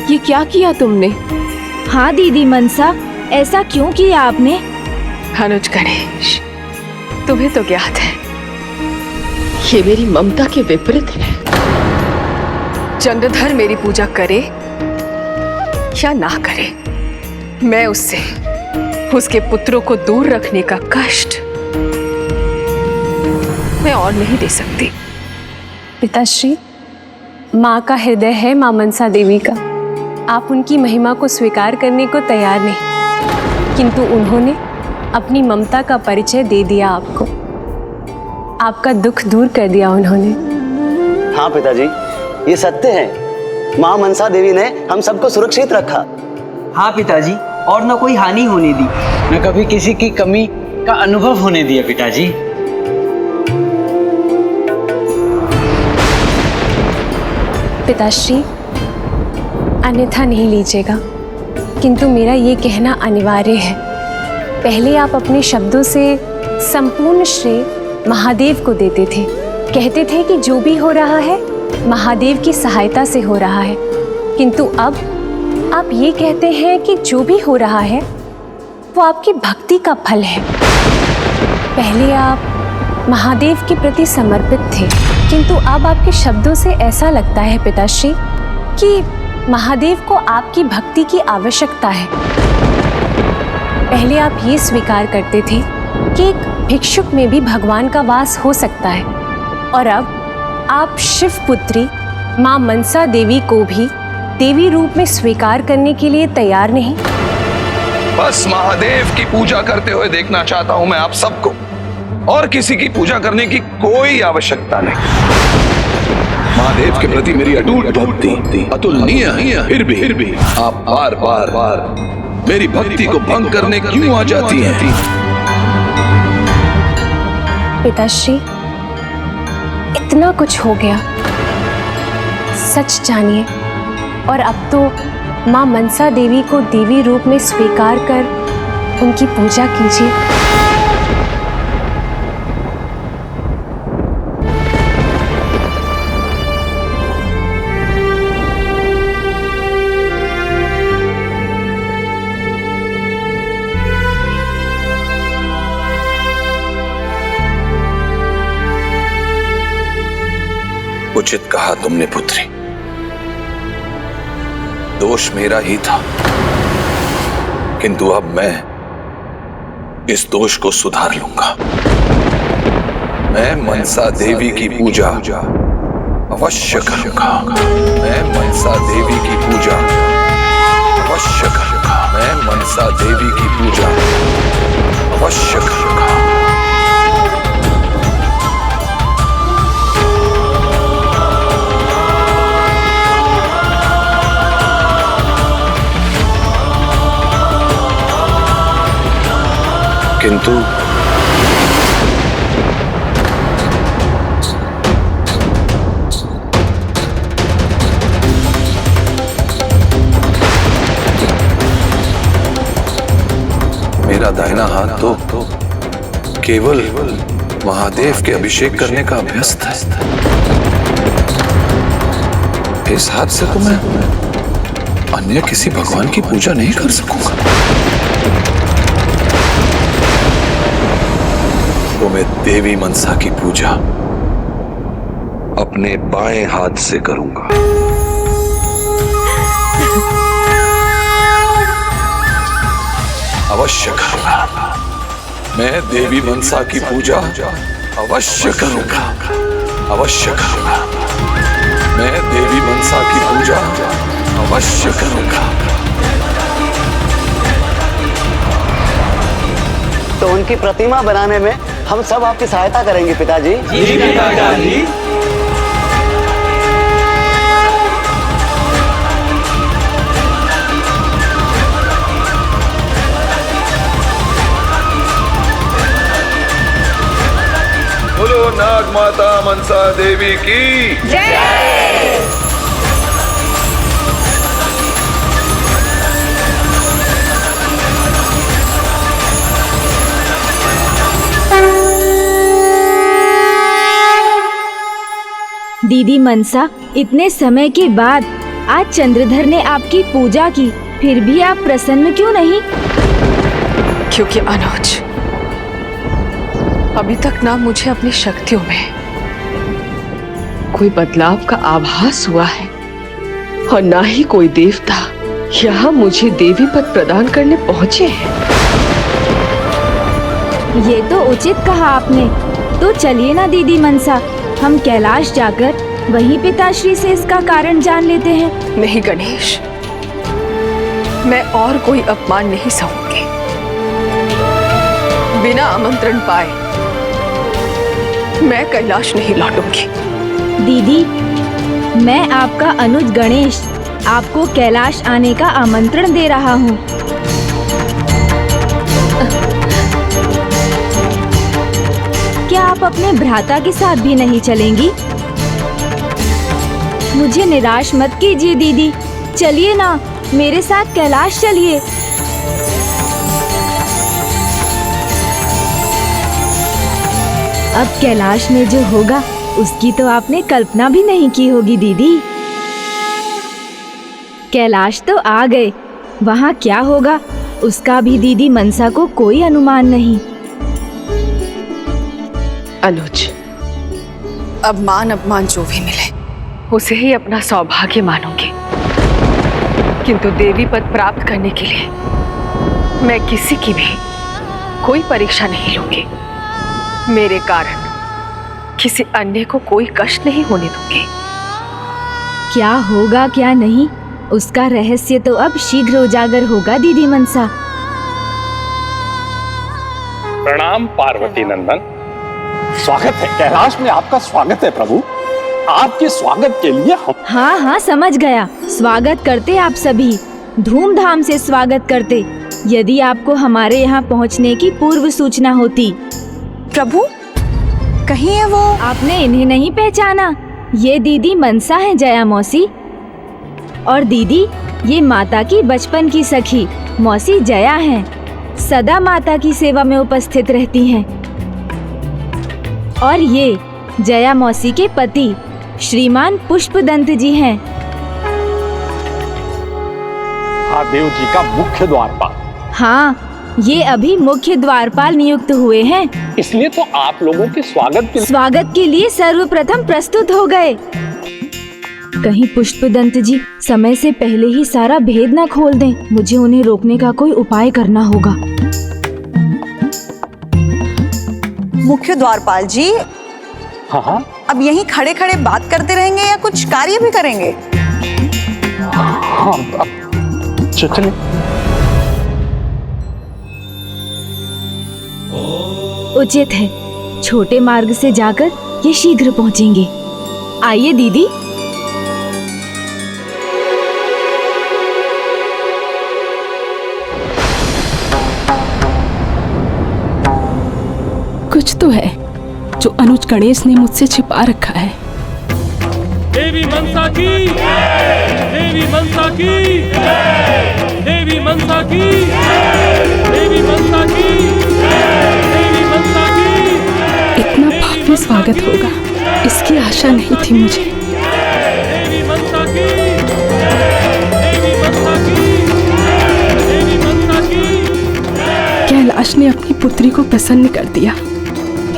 ये क्या किया तुमने? हाँ दीदी मनसा, ऐसा क्यों किया आपने? अनुज गणेश, तुम्हें तो ज्ञात है, ये मेरी ममता के विपरीत है। चंद्रधर मेरी पूजा करे या ना करे, मैं उससे उसके पुत्रों को दूर रखने का कष्ट मैं और नहीं दे सकती। पिताश्री, माँ का हृदय है माँ मनसा देवी का। आप उनकी महिमा को स्वीकार करने को तैयार नहीं, किंतु उन्होंने अपनी ममता का परिचय दे दिया आपको। आपका दुख दूर कर दिया उन्होंने। हाँ पिताजी, ये सत्य है। माँ मनसा देवी ने हम सबको सुरक्षित रखा। हाँ पिताजी, और न कोई हानि होने दी, न कभी किसी की कमी का अनुभव होने दिया पिताजी। पिताश्री, अन्यथा नहीं लीजिएगा, किंतु मेरा ये कहना अनिवार्य है। पहले आप अपने शब्दों से संपूर्ण श्रेय महादेव को देते थे। कहते थे कि जो भी हो रहा है महादेव की सहायता से हो रहा है, किंतु अब आप ये कहते हैं कि जो भी हो रहा है वो आपकी भक्ति का फल है। पहले आप महादेव के प्रति समर्पित थे, किंतु अब आपके शब्दों से ऐसा लगता है पिताश्री कि महादेव को आपकी भक्ति की आवश्यकता है। पहले आप ये स्वीकार करते थे कि एक भिक्षुक में भी भगवान का वास हो सकता है, और अब आप शिव पुत्री माँ मनसा देवी को भी देवी रूप में स्वीकार करने के लिए तैयार नहीं। बस महादेव की पूजा करते हुए देखना चाहता हूं मैं आप सबको, और किसी की पूजा करने की कोई आवश्यकता नहीं। महादेव के प्रति मेरी अटूट भक्ति अतुलनीय है, फिर भी आप बार बार मेरी भक्ति को भंग करने क्यों आ जाती हैं? पिताश्री, इतना कुछ हो गया, सच जानिए, और अब तो माँ मनसा देवी को देवी रूप में स्वीकार कर उनकी पूजा कीजिए। उचित कहा तुमने पुत्री। दोष मेरा ही था, किंतु अब मैं इस दोष को सुधार लूंगा। मैं मनसा देवी की पूजा अवश्य करूंगा। मैं मनसा देवी की पूजा अवश्य करूंगा। मैं मनसा देवी की पूजा अवश्य करूंगा। किंतु मेरा दाहिना हाथ तो केवल महादेव के अभिषेक करने का अभ्यस्त है। इस हाथ से तो मैं अन्य किसी भगवान की पूजा नहीं कर सकूंगा। तो मैं देवी मनसा की पूजा अपने बाएं हाथ से करूंगा। अवश्य करूंगा। मैं देवी मनसा की पूजा अवश्य करूंगा। अवश्य करूंगा। मैं देवी मनसा की पूजा अवश्य करूंगा। तो उनकी प्रतिमा बनाने में हम सब आपकी सहायता करेंगे पिताजी। जी पिताजी। बोलो नाग माता मनसा देवी की जय। दीदी मनसा, इतने समय के बाद आज चंद्रधर ने आपकी पूजा की, फिर भी आप प्रसन्न क्यों नहीं? क्योंकि अनुज, अभी तक ना मुझे अपनी शक्तियों में कोई बदलाव का आभास हुआ है और ना ही कोई देवता यहाँ मुझे देवी पद प्रदान करने पहुंचे हैं। ये तो उचित कहा आपने। तो चलिए ना दीदी मनसा, हम कैलाश जाकर वहीं पिताश्री से इसका कारण जान लेते हैं। नहीं गणेश, मैं और कोई अपमान नहीं सहूंगी। बिना आमंत्रण पाए मैं कैलाश नहीं लौटूंगी। दीदी, मैं आपका अनुज गणेश आपको कैलाश आने का आमंत्रण दे रहा हूँ। क्या आप अपने भ्राता के साथ भी नहीं चलेंगी? मुझे निराश मत कीजिए दीदी, चलिए ना मेरे साथ कैलाश चलिए। अब कैलाश में जो होगा उसकी तो आपने कल्पना भी नहीं की होगी दीदी। कैलाश तो आ गए, वहाँ क्या होगा उसका भी दीदी मनसा को कोई अनुमान नहीं। अनुज, अब मान अपमान जो भी मिले उसे ही अपना सौभाग्य मानूंगी, किंतु देवी पद प्राप्त करने के लिए मैं किसी की भी कोई परीक्षा नहीं लूंगी। मेरे कारण किसी अन्य को कोई कष्ट नहीं होने दूंगी। क्या होगा क्या नहीं उसका रहस्य तो अब शीघ्र उजागर होगा दीदी मनसा। प्रणाम पार्वती नंदन, स्वागत है कैलाश में, आपका स्वागत है प्रभु। आपके स्वागत के लिए हम हाँ हाँ समझ गया, स्वागत करते आप सभी, धूमधाम से स्वागत करते। यदि आपको हमारे यहाँ पहुँचने की पूर्व सूचना होती। प्रभु, कहीं है वो? आपने इन्हें नहीं पहचाना? ये दीदी मनसा है जया मौसी, और दीदी ये माता की बचपन की सखी मौसी जया हैं। सदा माता की सेवा में उपस्थित रहती हैं। और ये जया मौसी के पति श्रीमान पुष्पदंत जी हैं। महादेव जी का मुख्य द्वारपाल। हाँ, ये अभी मुख्य द्वारपाल नियुक्त हुए हैं, इसलिए तो आप लोगों के स्वागत के लिए सर्वप्रथम प्रस्तुत हो गए। कहीं पुष्पदंत जी समय से पहले ही सारा भेद ना खोल दें। मुझे उन्हें रोकने का कोई उपाय करना होगा। मुख्य द्वारपाल जी, हाँ हाँ, अब यहीं खड़े खड़े बात करते रहेंगे या कुछ कार्य भी करेंगे? हाँ, चलिए। उचित है, छोटे मार्ग से जाकर ये शीघ्र पहुंचेंगे। आइए दीदी। कुछ तो है जो अनुज गणेश ने मुझसे छिपा रखा है। देवी मनसा की, देवी मनसा की, देवी मनसा की, देवी मनसा की, देवी मनसा की। इतना भव्य स्वागत होगा इसकी आशा नहीं थी मुझे। देवी मनसा की, देवी मनसा की, देवी मनसा की। कैलाश ने अपनी पुत्री को प्रसन्न कर दिया,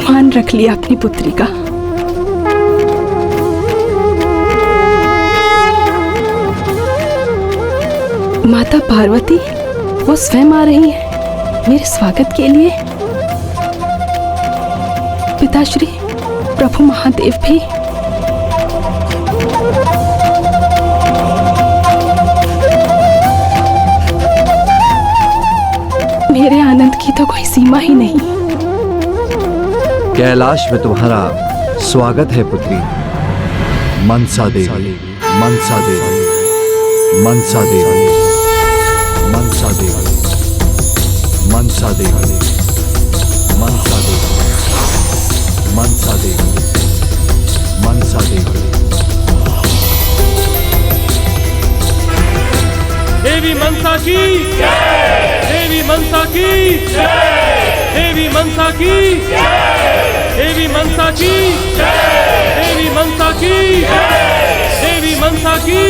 मान रख लिया अपनी पुत्री का। माता पार्वती वो स्वयं आ रही है मेरे स्वागत के लिए। पिताश्री प्रभु महादेव भी। मेरे आनंद की तो कोई सीमा ही नहीं। कैलाश में तुम्हारा स्वागत है पुत्री। मनसा देवी, मनसा देवी, मनसा देवी, मनसा देवी, मनसा देवी, मनसा देवी, मनसा देवी, मनसा देवी। देवी मनसा की, देवी मनसा की, देवी मनसा की, देवी मनसा की, देवी मनसा की, देवी मनसा की।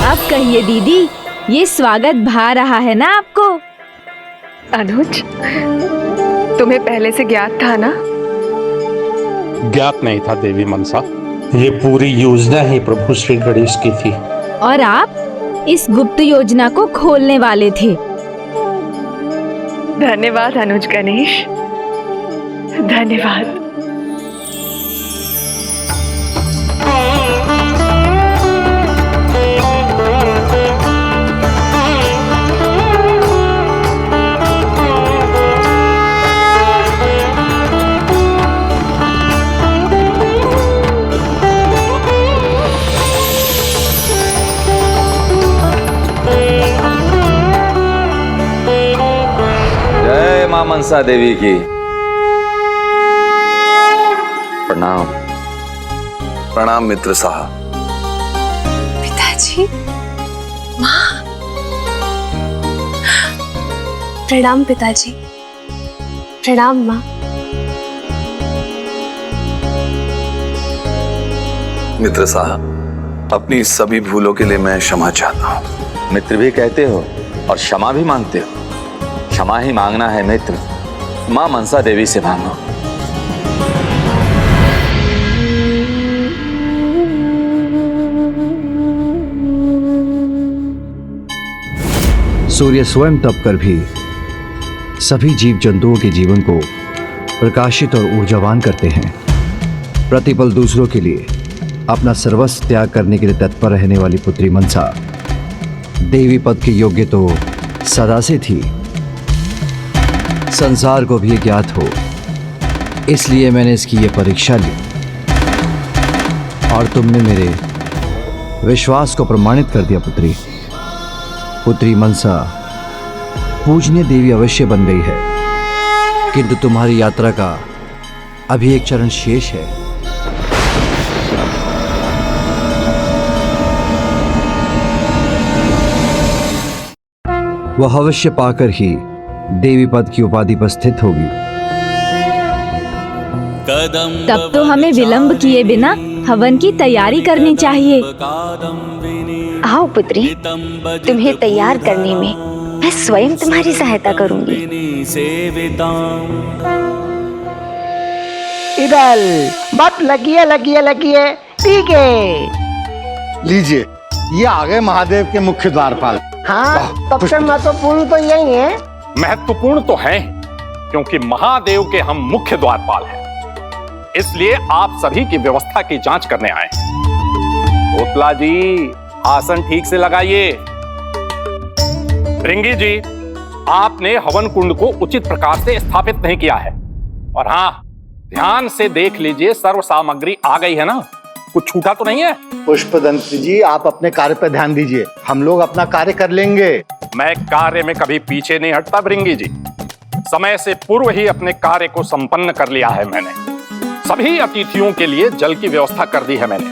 अब कहिए दीदी, ये स्वागत भा रहा है ना आपको? अनुज, तुम्हें पहले से ज्ञात था ना? ज्ञात नहीं था देवी मनसा, ये पूरी योजना ही प्रभु श्री गणेश की थी। और आप इस गुप्त योजना को खोलने वाले थे। धन्यवाद अनुज गणेश, धन्यवाद। मां मनसा देवी की प्रणाम। प्रणाम मित्र साहब। पिताजी, माँ। प्रणाम पिताजी, प्रणाम माँ। मित्र साहब, अपनी सभी भूलों के लिए मैं क्षमा चाहता हूँ। मित्र भी कहते हो और क्षमा भी मांगते हो। क्षमा ही मांगना है मित्र, मां मनसा देवी से मांगो। सूर्य स्वयं तप कर भी सभी जीव जंतुओं के जीवन को प्रकाशित और ऊर्जावान करते हैं। प्रतिपल दूसरों के लिए अपना सर्वस्व त्याग करने के लिए तत्पर रहने वाली पुत्री मनसा देवी पद के योग्य तो सदा से थी। संसार को भी ज्ञात हो, इसलिए मैंने इसकी ये परीक्षा ली और तुमने मेरे विश्वास को प्रमाणित कर दिया। पुत्री मनसा पूजनीय देवी अवश्य बन गई है, किंतु तुम्हारी यात्रा का अभी एक चरण शेष है। वह अवश्य पाकर ही देवी पद की उपाधि पर स्थित होगी। तब तो हमें विलंब किए बिना हवन की तैयारी करनी चाहिए। आओ पुत्री, तुम्हें तैयार करने में मैं स्वयं तुम्हारी सहायता करूंगी। इधर बस लगिए ठीक है। लीजिए, ये आ गए महादेव के मुख्य द्वारपाल। हाँ, सबसे महत्वपूर्ण तो यही है। महत्वपूर्ण तो है, क्योंकि महादेव के हम मुख्य द्वारपाल हैं, इसलिए आप सभी की व्यवस्था की जांच करने आए। कोतला जी, आसन ठीक से लगाइए। भृंगी जी, आपने हवन कुंड को उचित प्रकार से स्थापित नहीं किया है। और हाँ, ध्यान से देख लीजिए, सर्व सामग्री आ गई है ना? कुछ छूटा तो नहीं है? पुष्पदंती जी, आप अपने कार्य पर ध्यान दीजिए, हम लोग अपना कार्य कर लेंगे। मैं कार्य में कभी पीछे नहीं हटता भृंगी जी। समय से पूर्व ही अपने कार्य को संपन्न कर लिया है मैंने। सभी अतिथियों के लिए जल की व्यवस्था कर दी है मैंने,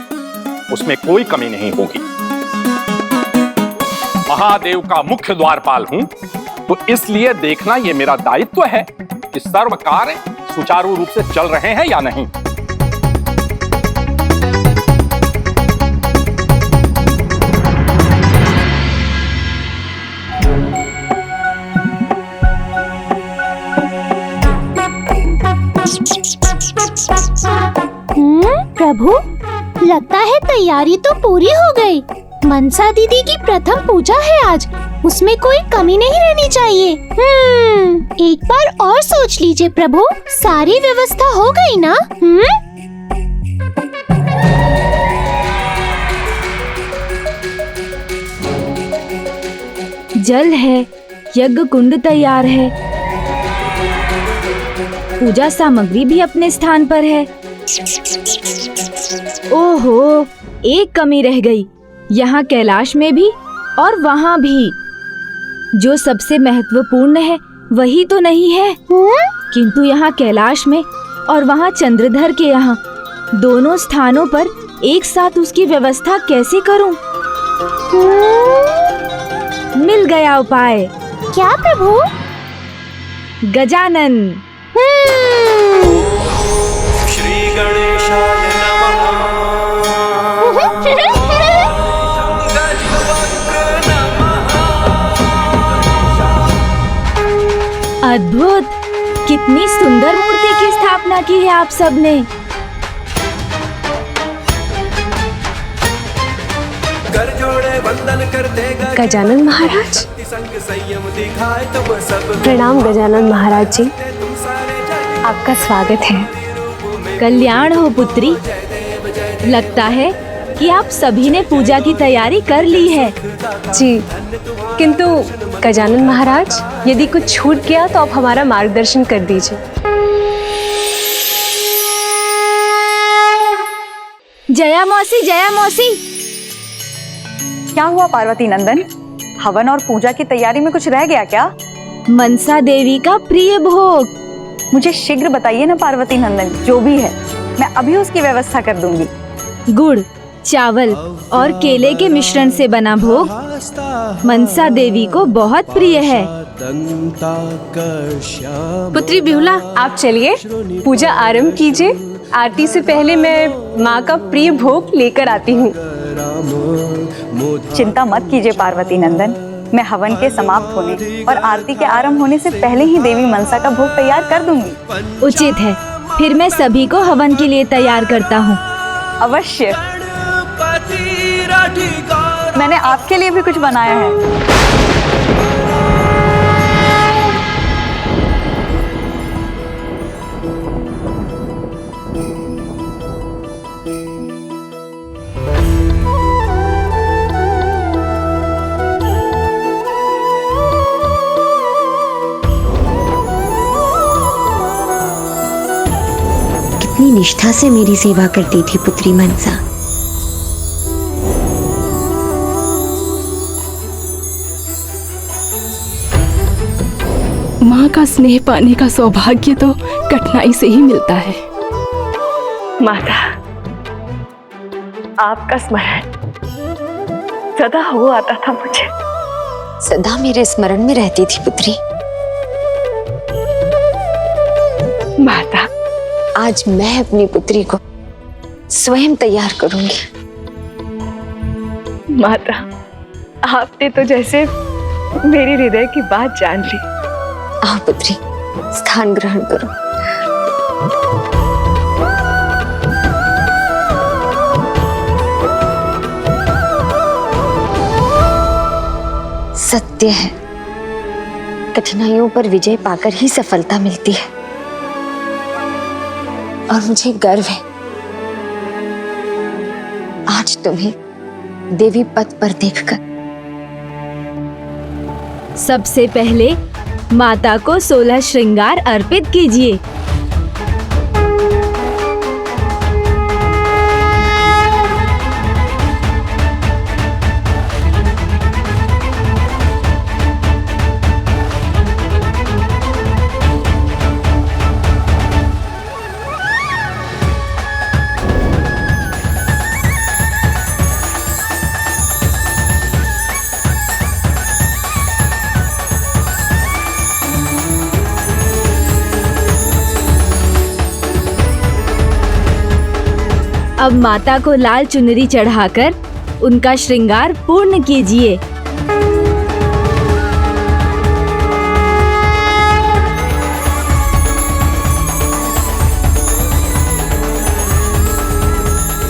उसमें कोई कमी नहीं होगी। महादेव का मुख्य द्वारपाल हूं, तो इसलिए देखना ये मेरा दायित्व है कि सर्व कार्य सुचारू रूप से चल रहे हैं या नहीं। प्रभु, लगता है तैयारी तो पूरी हो गई। मनसा दीदी की प्रथम पूजा है आज, उसमें कोई कमी नहीं रहनी चाहिए। एक बार और सोच लीजिए प्रभु, सारी व्यवस्था हो गई ना? जल है, यज्ञ कुंड तैयार है, पूजा सामग्री भी अपने स्थान पर है। ओहो, एक कमी रह गई, यहाँ कैलाश में भी और वहाँ भी। जो सबसे महत्वपूर्ण है वही तो नहीं है, किंतु यहाँ कैलाश में और वहाँ चंद्रधर के यहाँ दोनों स्थानों पर एक साथ उसकी व्यवस्था कैसे करूं? मिल गया उपाय। क्या प्रभु? गजानन। श्री गणेशाय नमः। अद्भुत, कितनी सुंदर मूर्ति की स्थापना की है आप सबने। गजानन महाराज, प्रणाम गजानन महाराज जी, आपका स्वागत है। कल्याण हो पुत्री। लगता है कि आप सभी ने पूजा की तैयारी कर ली है। जी, किंतु गजानन महाराज, यदि कुछ छूट गया तो आप हमारा मार्गदर्शन कर दीजिए। जया मौसी, जया मौसी। क्या हुआ पार्वती नंदन? हवन और पूजा की तैयारी में कुछ रह गया क्या? मनसा देवी का प्रिय भोग। मुझे शीघ्र बताइए ना पार्वती नंदन, जो भी है मैं अभी उसकी व्यवस्था कर दूंगी। गुड़, चावल और केले के मिश्रण से बना भोग मनसा देवी को बहुत प्रिय है। पुत्री बिहुला, आप चलिए, पूजा आरंभ कीजिए। आरती से पहले मैं माँ का प्रिय भोग लेकर आती हूँ। चिंता मत कीजिए पार्वती नंदन, मैं हवन के समाप्त होने और आरती के आरंभ होने से पहले ही देवी मनसा का भोग तैयार कर दूंगी। उचित है, फिर मैं सभी को हवन के लिए तैयार करता हूँ। अवश्य, मैंने आपके लिए भी कुछ बनाया है। कितनी निष्ठा से मेरी सेवा करती थी पुत्री मनसा। माँ का स्नेह पाने का सौभाग्य तो कठिनाई से ही मिलता है। माता, आपका स्मरण सदा हो आता था मुझे। सदा मेरे स्मरण में रहती थी पुत्री। माता, आज मैं अपनी पुत्री को स्वयं तैयार करूंगी। माता, आपने तो जैसे मेरी हृदय की बात जान ली। आओ पुत्री, स्थान ग्रहण करो। सत्य है, कठिनाइयों पर विजय पाकर ही सफलता मिलती है। और मुझे गर्व है आज तुम्हें देवी पद पर देखकर। सबसे पहले माता को 16 श्रृंगार अर्पित कीजिए। अब माता को लाल चुनरी चढ़ाकर उनका श्रृंगार पूर्ण कीजिए।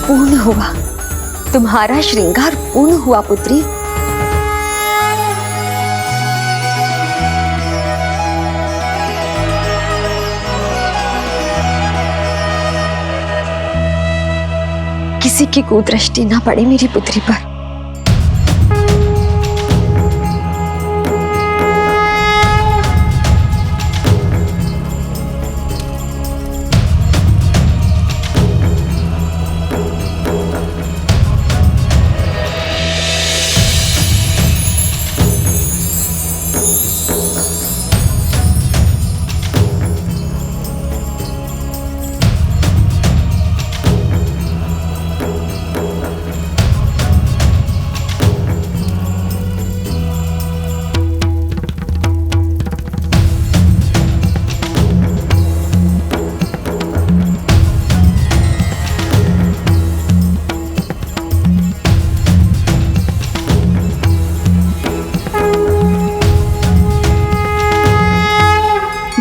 पूर्ण हुआ, तुम्हारा श्रृंगार पूर्ण हुआ पुत्री। किसी की कुदृष्टि ना पड़े मेरी पुत्री पर।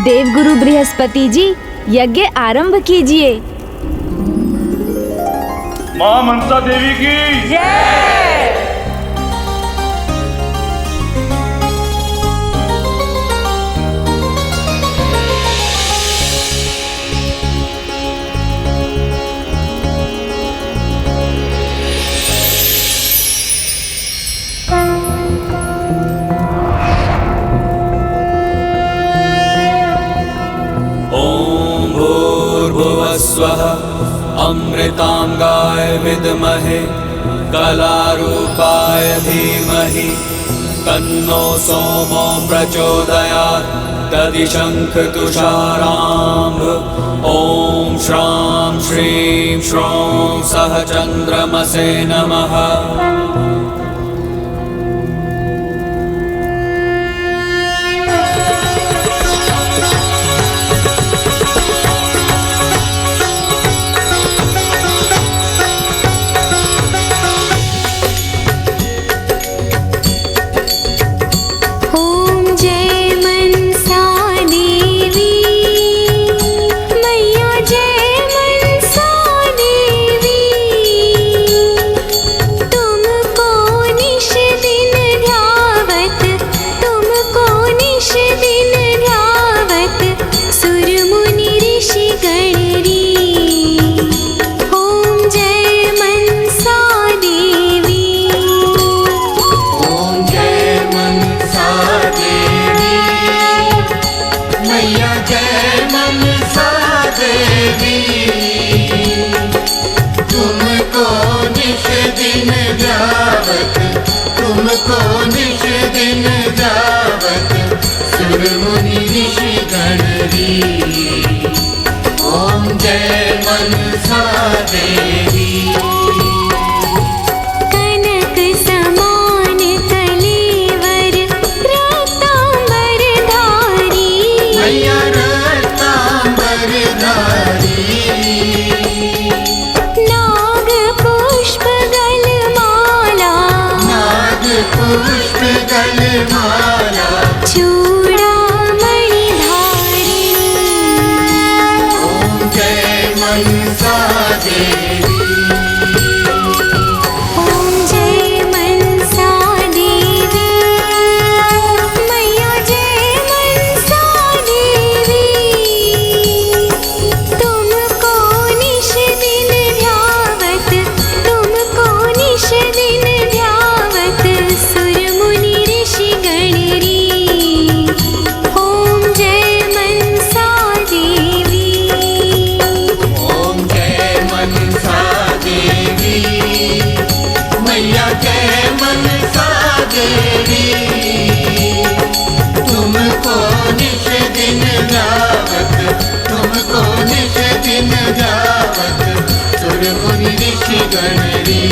देवगुरु बृहस्पति जी, यज्ञ आरंभ कीजिए। मां मनसा देवी की जय। स्वः अमृतांगाय विद्महे कलारूपाय धीमहि तन्नो सोमो प्रचोदयात्। तदिशंख तुषाराम्भ ॐ श्रां श्रीं श्रौं सह चंद्रमसे नमः। तुमको निश दिन जावत सुर मुनि ऋषि गणरी। ओम जय मनसा देवी। कनक समान कलेवर पुष्प गलमाला चूड़ामणि धारिणी ओम जय मनसा देवी ओम जय मनसा देवी मैया जय मनसा देवी तुमको निश दिन ध्यावत तुमको निश दिन ध्यावत सुर मुनि ऋषि गणरी ओम जय मनसा देवी ओम जय मनसा देवी मैया जय मनसा देवी तुमको निश दिन जावत तुमको निश दिन जावत सुर मुनि ऋषि गणरी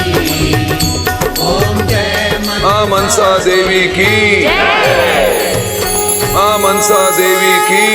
ओम जय मां मनसा देवी की मां मनसा देवी की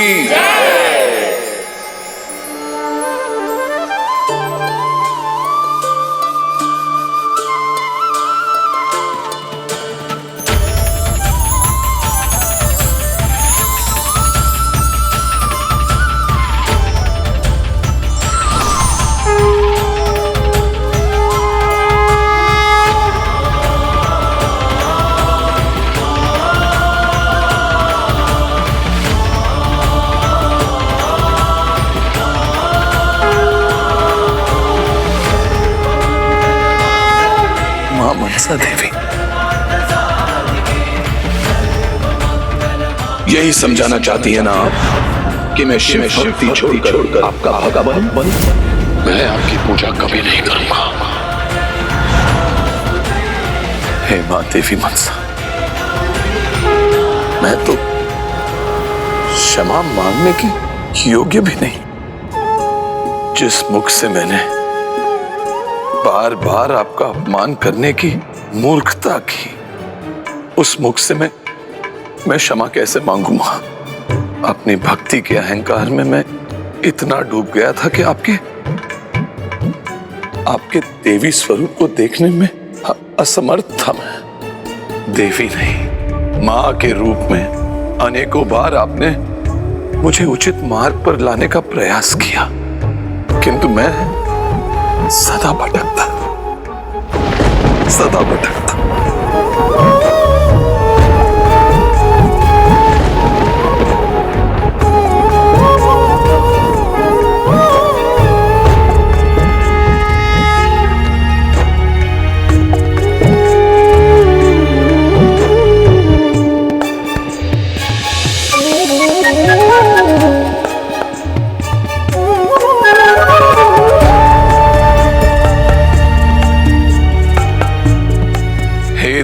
मां मनसा देवी, यही समझाना चाहती है ना आप कि मैं शिव भक्ति छोड़कर आपका भगवान बनूं? मैं आपकी पूजा कभी नहीं करूंगा। हे मां देवी मनसा, मैं तो क्षमा मांगने की योग्य भी नहीं। जिस मुख से मैंने बार बार आपका अपमान करने की मूर्खता की, उस मुख से मैं क्षमा कैसे मांगूंगा? अपनी भक्ति के अहंकार में मैं इतना डूब गया था कि आपके देवी स्वरूप को देखने में असमर्थ था। मैं देवी नहीं, मां के रूप में अनेकों बार आपने मुझे उचित मार्ग पर लाने का प्रयास किया, किंतु मैं सदा भटकता।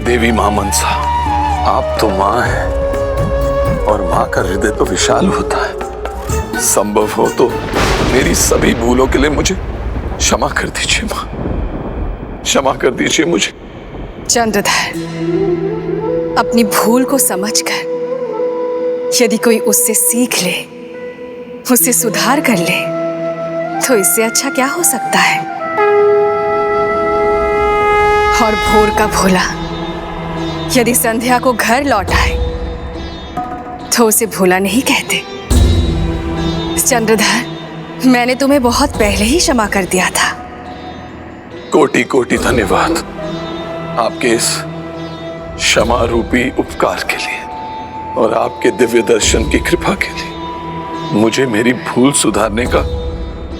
देवी मां मनसा, आप तो मां हैं और मां का हृदय तो विशाल होता है। संभव हो तो मेरी सभी भूलों के लिए मुझे क्षमा कर दीजिए मां, क्षमा कर दीजिए मुझे। चंद्रधर, अपनी भूल को समझकर यदि कोई उससे सीख ले, उससे सुधार कर ले, तो इससे अच्छा क्या हो सकता है? और भोर का भोला यदि संध्या को घर लौट आए तो उसे भोला नहीं कहते। चंद्रधर, मैंने तुम्हें बहुत पहले ही क्षमा कर दिया था। कोटि कोटि धन्यवाद आपके इस क्षमा रूपी उपकार के लिए और आपके दिव्य दर्शन की कृपा के लिए। मुझे मेरी भूल सुधारने का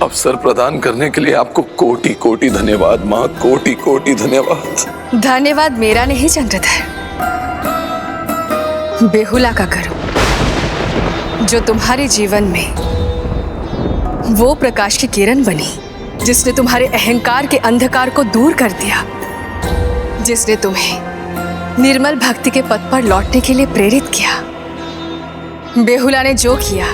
अवसर प्रदान करने के लिए आपको कोटि कोटि धन्यवाद मां, कोटि कोटि धन्यवाद। धन्यवाद मेरा नहीं चंद्रधर, बेहुला का करो, जो तुम्हारे जीवन में वो प्रकाश की किरण बनी, जिसने तुम्हारे अहंकार के अंधकार को दूर कर दिया, जिसने तुम्हें निर्मल भक्ति के पथ पर लौटने के लिए प्रेरित किया। बेहुला ने जो किया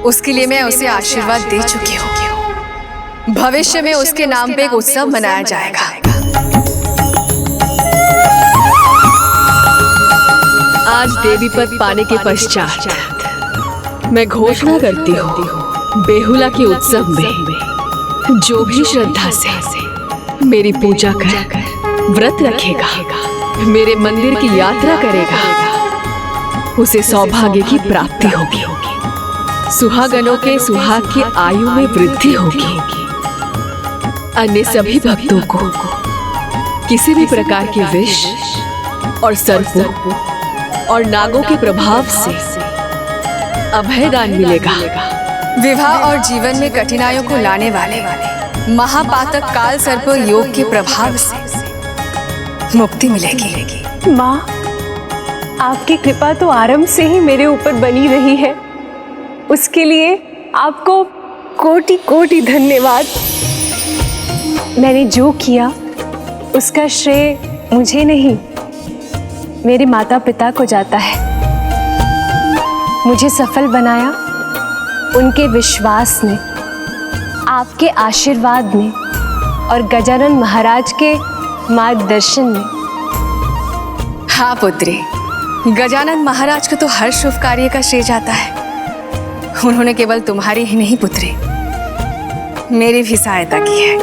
उसके लिए मैं उसे आशीर्वाद दे चुकी हूँ। भविष्य में उसके नाम पे एक उत्सव मनाया जाएगा। आज देवी पद पाने के पश्चात मैं घोषणा करती हूँ, बेहुला के उत्सव में जो भी श्रद्धा से मेरी पूजा कर व्रत रखेगा, मेरे मंदिर की यात्रा करेगा उसे सौभाग्य की प्राप्ति होगी, सुहागनों के सुहाग की आयु में वृद्धि होगी। अन्य सभी भक्तों को किसी भी प्रकार के विष और सर्पों और नागों के प्रभाव से अभयदान मिलेगा। विवाह और जीवन में कठिनाइयों को लाने वाले महापातक काल सर्प योग के प्रभाव से मुक्ति मिलेगी। माँ, आपकी कृपा तो आरंभ से ही मेरे ऊपर बनी रही है, उसके लिए आपको कोटि कोटि धन्यवाद। मैंने जो किया उसका श्रेय मुझे नहीं, मेरे माता पिता को जाता है। मुझे सफल बनाया उनके विश्वास ने, आपके आशीर्वाद ने और गजानन महाराज के मार्गदर्शन में। हाँ पुत्री, गजानन महाराज को तो हर शुभ कार्य का श्रेय जाता है। उन्होंने केवल तुम्हारी ही नहीं पुत्री, मेरी भी सहायता की है,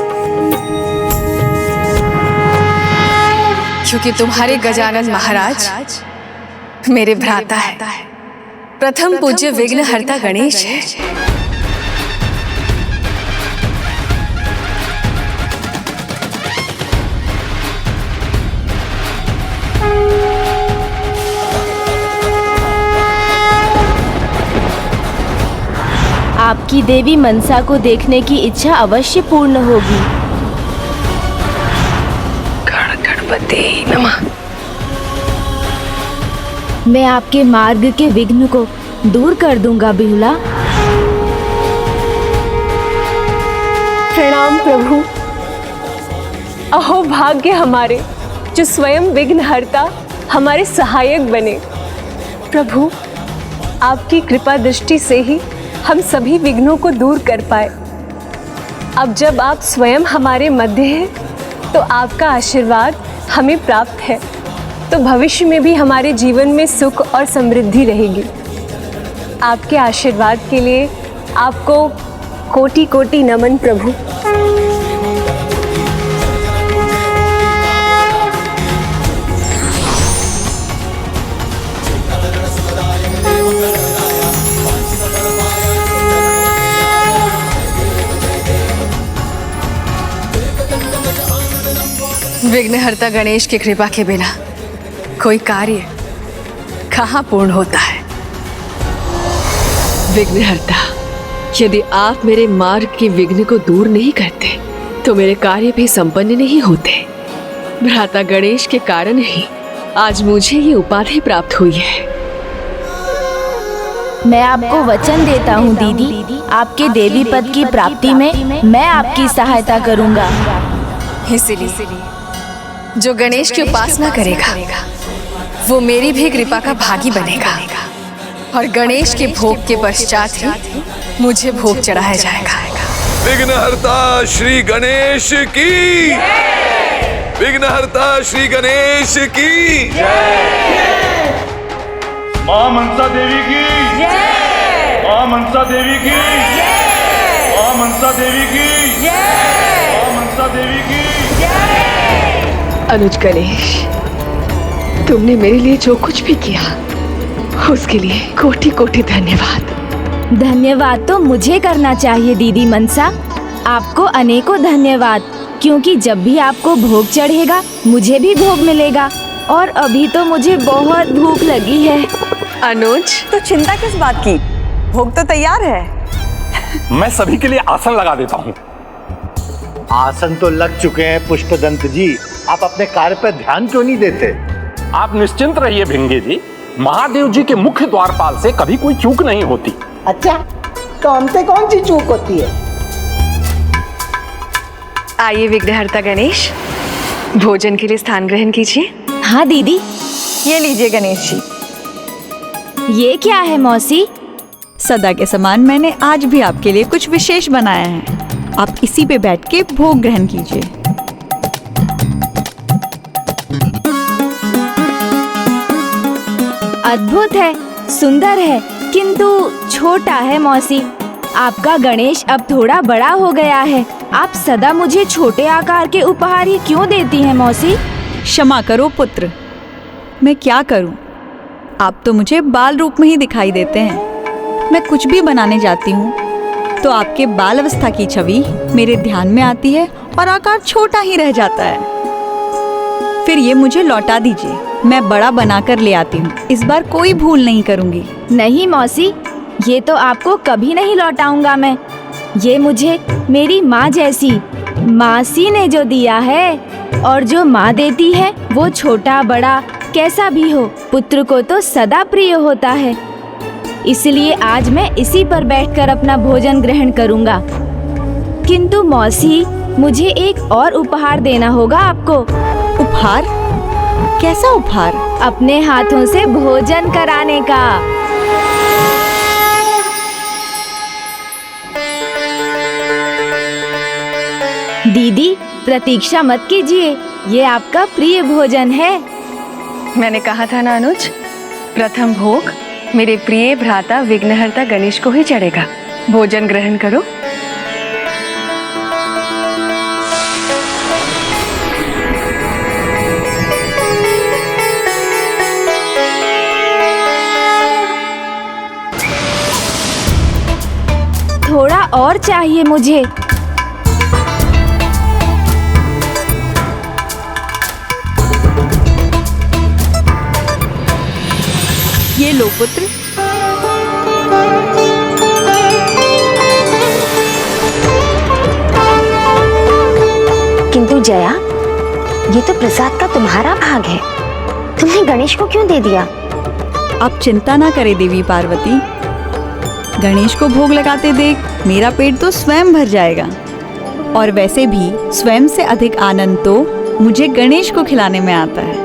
क्योंकि तुम्हारे गजानन महाराज मेरे भ्राता है, प्रथम पूज्य विघ्नहर्ता गणेश है। आपकी देवी मनसा को देखने की इच्छा अवश्य पूर्ण होगी। गणपति नमः। मैं आपके मार्ग के विघ्न को दूर कर दूंगा बिहुला। प्रणाम प्रभु। अहो भाग्य हमारे जो स्वयं विघ्नहर्ता हमारे सहायक बने। प्रभु, आपकी कृपा दृष्टि से ही हम सभी विघ्नों को दूर कर पाए। अब जब आप स्वयं हमारे मध्य हैं तो आपका आशीर्वाद हमें प्राप्त है, तो भविष्य में भी हमारे जीवन में सुख और समृद्धि रहेगी। आपके आशीर्वाद के लिए आपको कोटि कोटि नमन प्रभु। विघ्नहर्ता गणेश की कृपा के बिना कोई कार्य कहाँ पूर्ण होता है। विघ्नहर्ता, यदि आप मेरे मार्ग के विघ्न को दूर नहीं करते तो मेरे कार्य भी संपन्न नहीं होते। भ्राता गणेश के कारण ही आज मुझे ये उपाधि प्राप्त हुई है। मैं आपको वचन देता हूँ दीदी, आपके देवी पद की प्राप्ति में मैं आपकी सहायता करूँगा। इसीलिए जो गणेश की उपासना करेगा वो मेरी भी कृपा का भागी बनेगा, और गणेश के भोग के पश्चात ही मुझे भोग चढ़ाया जाएगा। विघ्नहर्ता श्री गणेश की, विघ्नहर्ता श्री गणेश की, मां मनसा देवी की, मां मनसा देवी की, मां मनसा देवी की, मां मनसा देवी की। अनुज गणेश, तुमने मेरे लिए जो कुछ भी किया उसके लिए कोटि कोटि धन्यवाद। धन्यवाद तो मुझे करना चाहिए दीदी मनसा, आपको अनेकों धन्यवाद, क्योंकि जब भी आपको भोग चढ़ेगा मुझे भी भोग मिलेगा, और अभी तो मुझे बहुत भूख लगी है। अनुज, तो चिंता किस बात की, भोग तो तैयार है। मैं सभी के लिए आसन लगा देता हूँ। आसन तो लग चुके हैं पुष्पदंत जी, आप अपने कार्य पर ध्यान क्यों नहीं देते? आप निश्चिंत रहिए भिंगे जी, महादेव जी के मुख्य द्वारपाल से कभी कोई चूक नहीं होती। अच्छा, तो हमसे कौन सी चूक होती है? आइए विघ्नहर्ता गणेश, भोजन के लिए स्थान ग्रहण कीजिए। हाँ दीदी। ये लीजिए गणेश जी। ये क्या है मौसी? सदा के समान मैंने आज भी आपके लिए कुछ विशेष बनाया है, आप इसी पे बैठ के भोग ग्रहण कीजिए। अद्भुत है, सुंदर है, किंतु छोटा है मौसी। आपका गणेश अब थोड़ा बड़ा हो गया है, आप सदा मुझे छोटे आकार के उपहार ही क्यों देती हैं मौसी? क्षमा करो पुत्र, मैं क्या करूं? आप तो मुझे बाल रूप में ही दिखाई देते हैं। मैं कुछ भी बनाने जाती हूँ तो आपके बाल अवस्था की छवि मेरे ध्यान में आती है और आकार छोटा ही रह जाता है। फिर ये मुझे लौटा दीजिए, मैं बड़ा बनाकर ले आती हूँ। इस बार कोई भूल नहीं करूँगी। नहीं मौसी, ये तो आपको कभी नहीं लौटाऊंगा मैं। ये मुझे मेरी माँ जैसी मासी ने जो दिया है, और जो माँ देती है वो छोटा बड़ा कैसा भी हो, पुत्र को तो सदा प्रिय होता है। इसलिए आज मैं इसी पर बैठकर अपना भोजन ग्रहण करूँगा। किंतु मौसी, मुझे एक और उपहार देना होगा आपको। उपहार? कैसा उपहार? अपने हाथों से भोजन कराने का। दीदी, प्रतीक्षा मत कीजिए, ये आपका प्रिय भोजन है। मैंने कहा था ना अनुज, प्रथम भोग मेरे प्रिय भ्राता विघ्नहर्ता गणेश को ही चढ़ेगा। भोजन ग्रहण करो। थोड़ा और चाहिए मुझे। ये लो पुत्र। किंतु जया, ये तो प्रसाद का तुम्हारा भाग है, तुमने गणेश को क्यों दे दिया? आप चिंता ना करें देवी पार्वती, गणेश को भोग लगाते देख मेरा पेट तो स्वयं भर जाएगा। और वैसे भी स्वयं से अधिक आनंद तो मुझे गणेश को खिलाने में आता है।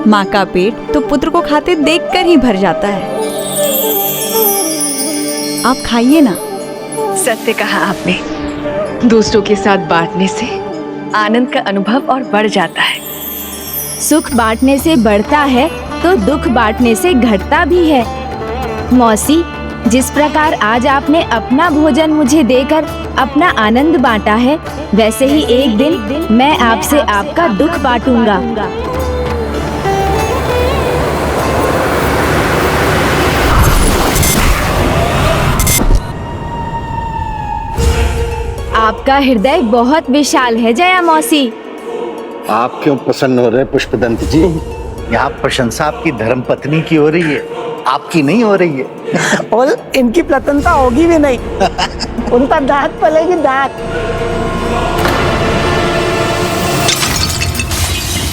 माँ का पेट तो पुत्र को खाते देखकर ही भर जाता है। आप खाइए ना। सत्य कहा आपने, दूसरों के साथ बांटने से आनंद का अनुभव और बढ़ जाता है। सुख बांटने से बढ़ता है तो दुख बांटने से घटता भी है। मौसी, जिस प्रकार आज आपने अपना भोजन मुझे देकर अपना आनंद बांटा है, वैसे ही एक दिन मैं आपसे आपका दुख बांटूंगा। आपका हृदय बहुत विशाल है जया मौसी। आप क्यों प्रसन्न हो रहे पुष्पदंत जी? यहाँ प्रशंसा आपकी धर्मपत्नी की हो रही है, आपकी नहीं हो रही है। और इनकी प्रसन्नता होगी भी नहीं। उनका दांत पलेगी, दांत।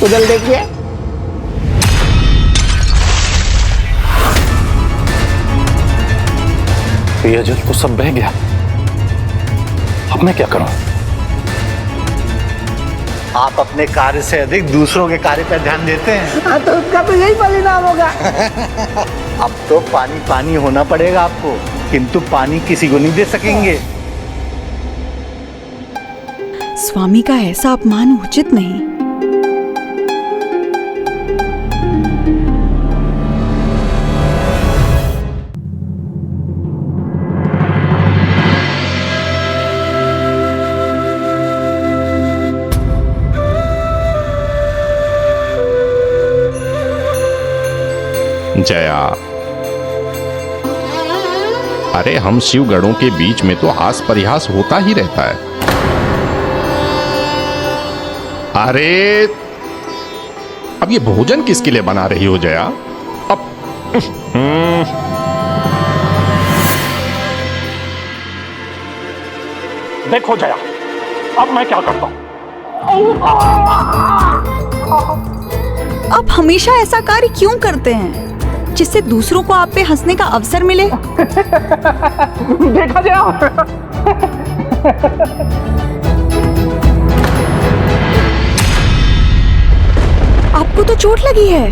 उधर देखिए। पेयजल तो सब बह गया, अब मैं क्या करूं? आप अपने कार्य से अधिक दूसरों के कार्य पर ध्यान देते हैं। हाँ, तो उसका तो यही परिणाम होगा। अब तो पानी पानी होना पड़ेगा आपको, किंतु पानी किसी को नहीं दे सकेंगे। स्वामी का ऐसा अपमान उचित नहीं। जया, अरे हम शिवगणों के बीच में तो हास परिहास होता ही रहता है। अरे अब ये भोजन किसके लिए बना रही हो जया? अब देखो जया, अब मैं क्या करता हूं? आप हमेशा ऐसा कार्य क्यों करते हैं जिससे दूसरों को आप पे हंसने का अवसर मिले? देखा जाए। आपको तो चोट लगी है।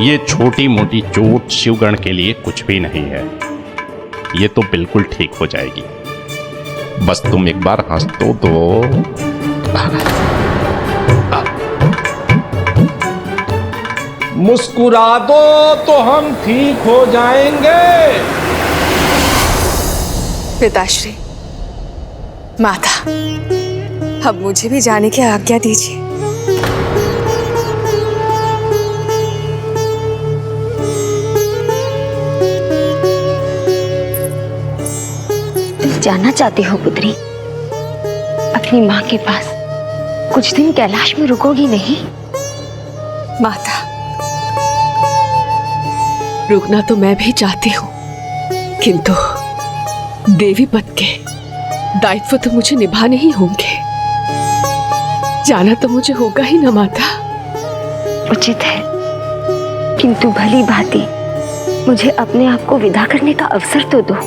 ये छोटी मोटी चोट शिवगण के लिए कुछ भी नहीं है, ये तो बिल्कुल ठीक हो जाएगी। बस तुम एक बार हंस तो मुस्कुरा दो तो हम ठीक हो जाएंगे। पिताश्री, माता, अब मुझे भी जाने की आज्ञा दीजिए। जाना चाहती हो पुत्री? अपनी माँ के पास कुछ दिन कैलाश में रुकोगी नहीं? माता, रुकना तो मैं भी चाहती हूँ, किंतु देवी पद के दायित्व तो मुझे निभाने ही होंगे। जाना तो मुझे होगा ही ना माता। उचित है, किंतु भली भांति मुझे अपने आप को विदा करने का अवसर तो दो।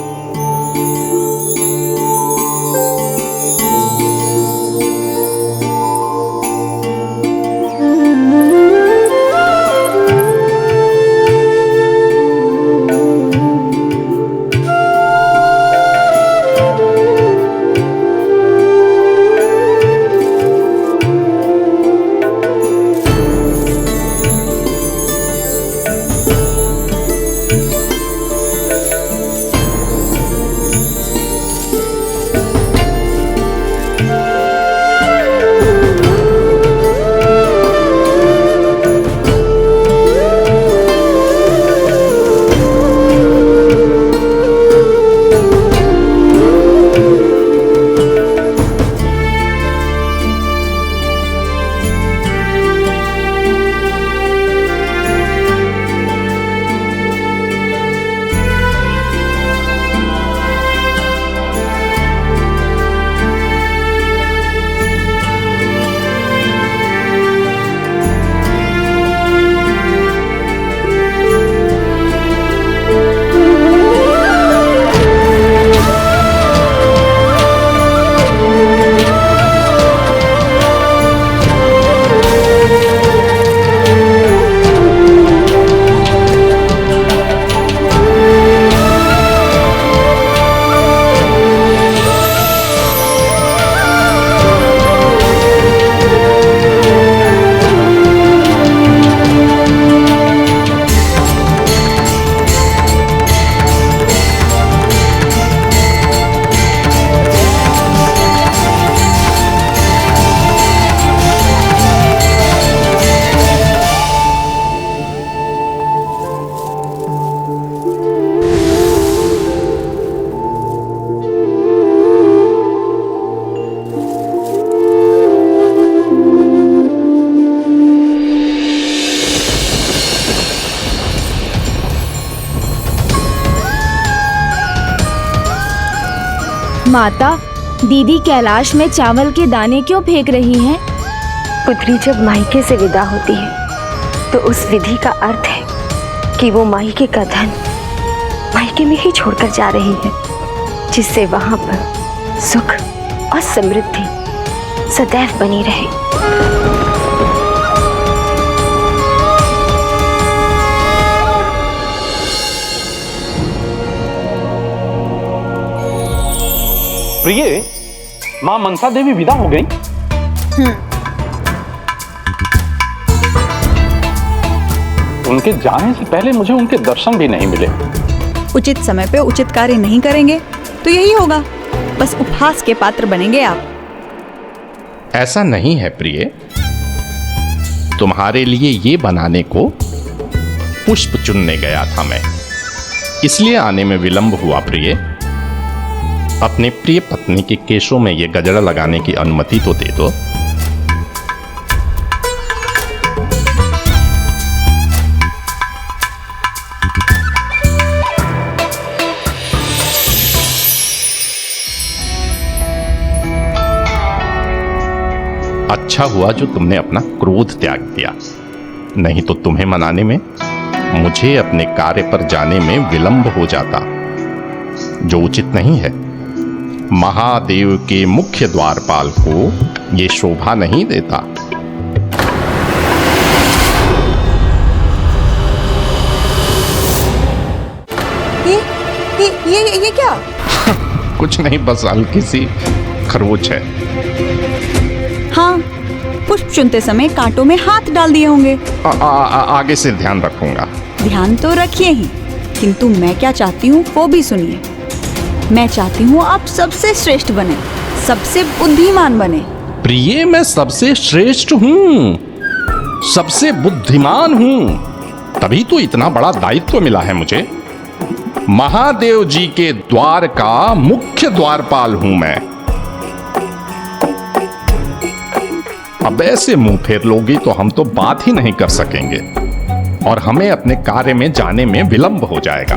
माता, दीदी कैलाश में चावल के दाने क्यों फेंक रही हैं? पुत्री जब मायके से विदा होती है तो उस विधि का अर्थ है कि वो मायके का धन मायके में ही छोड़कर जा रही है, जिससे वहां पर सुख और समृद्धि सदैव बनी रहे। प्रिय, माँ मनसा देवी विदा हो गई। उनके जाने से पहले मुझे उनके दर्शन भी नहीं मिले। उचित समय पे उचित कार्य नहीं करेंगे तो यही होगा, बस उपहास के पात्र बनेंगे आप। ऐसा नहीं है प्रिय, तुम्हारे लिए ये बनाने को पुष्प चुनने गया था मैं, इसलिए आने में विलंब हुआ। प्रिय, अपने प्रिय पत्नी के केशों में ये गजरा लगाने की अनुमति तो दे दो। अच्छा हुआ जो तुमने अपना क्रोध त्याग दिया, नहीं तो तुम्हें मनाने में मुझे अपने कार्य पर जाने में विलंब हो जाता, जो उचित नहीं है। महादेव के मुख्य द्वारपाल को ये शोभा नहीं देता। ये क्या? कुछ नहीं, बस हल्की सी खरोच है। हाँ, पुष्प चुनते समय कांटों में हाथ डाल दिए होंगे। आगे से ध्यान रखूंगा। ध्यान तो रखिए ही, किंतु मैं क्या चाहती हूँ वो भी सुनिए। मैं चाहती हूँ आप सबसे श्रेष्ठ बने, सबसे बुद्धिमान बने। प्रिय, मैं सबसे श्रेष्ठ हूँ, सबसे बुद्धिमान हूँ, तभी तो इतना बड़ा दायित्व मिला है मुझे। महादेव जी के द्वार का मुख्य द्वारपाल हूं मैं। अब ऐसे मुंह फेर लोगी तो हम तो बात ही नहीं कर सकेंगे और हमें अपने कार्य में जाने में विलंब हो जाएगा।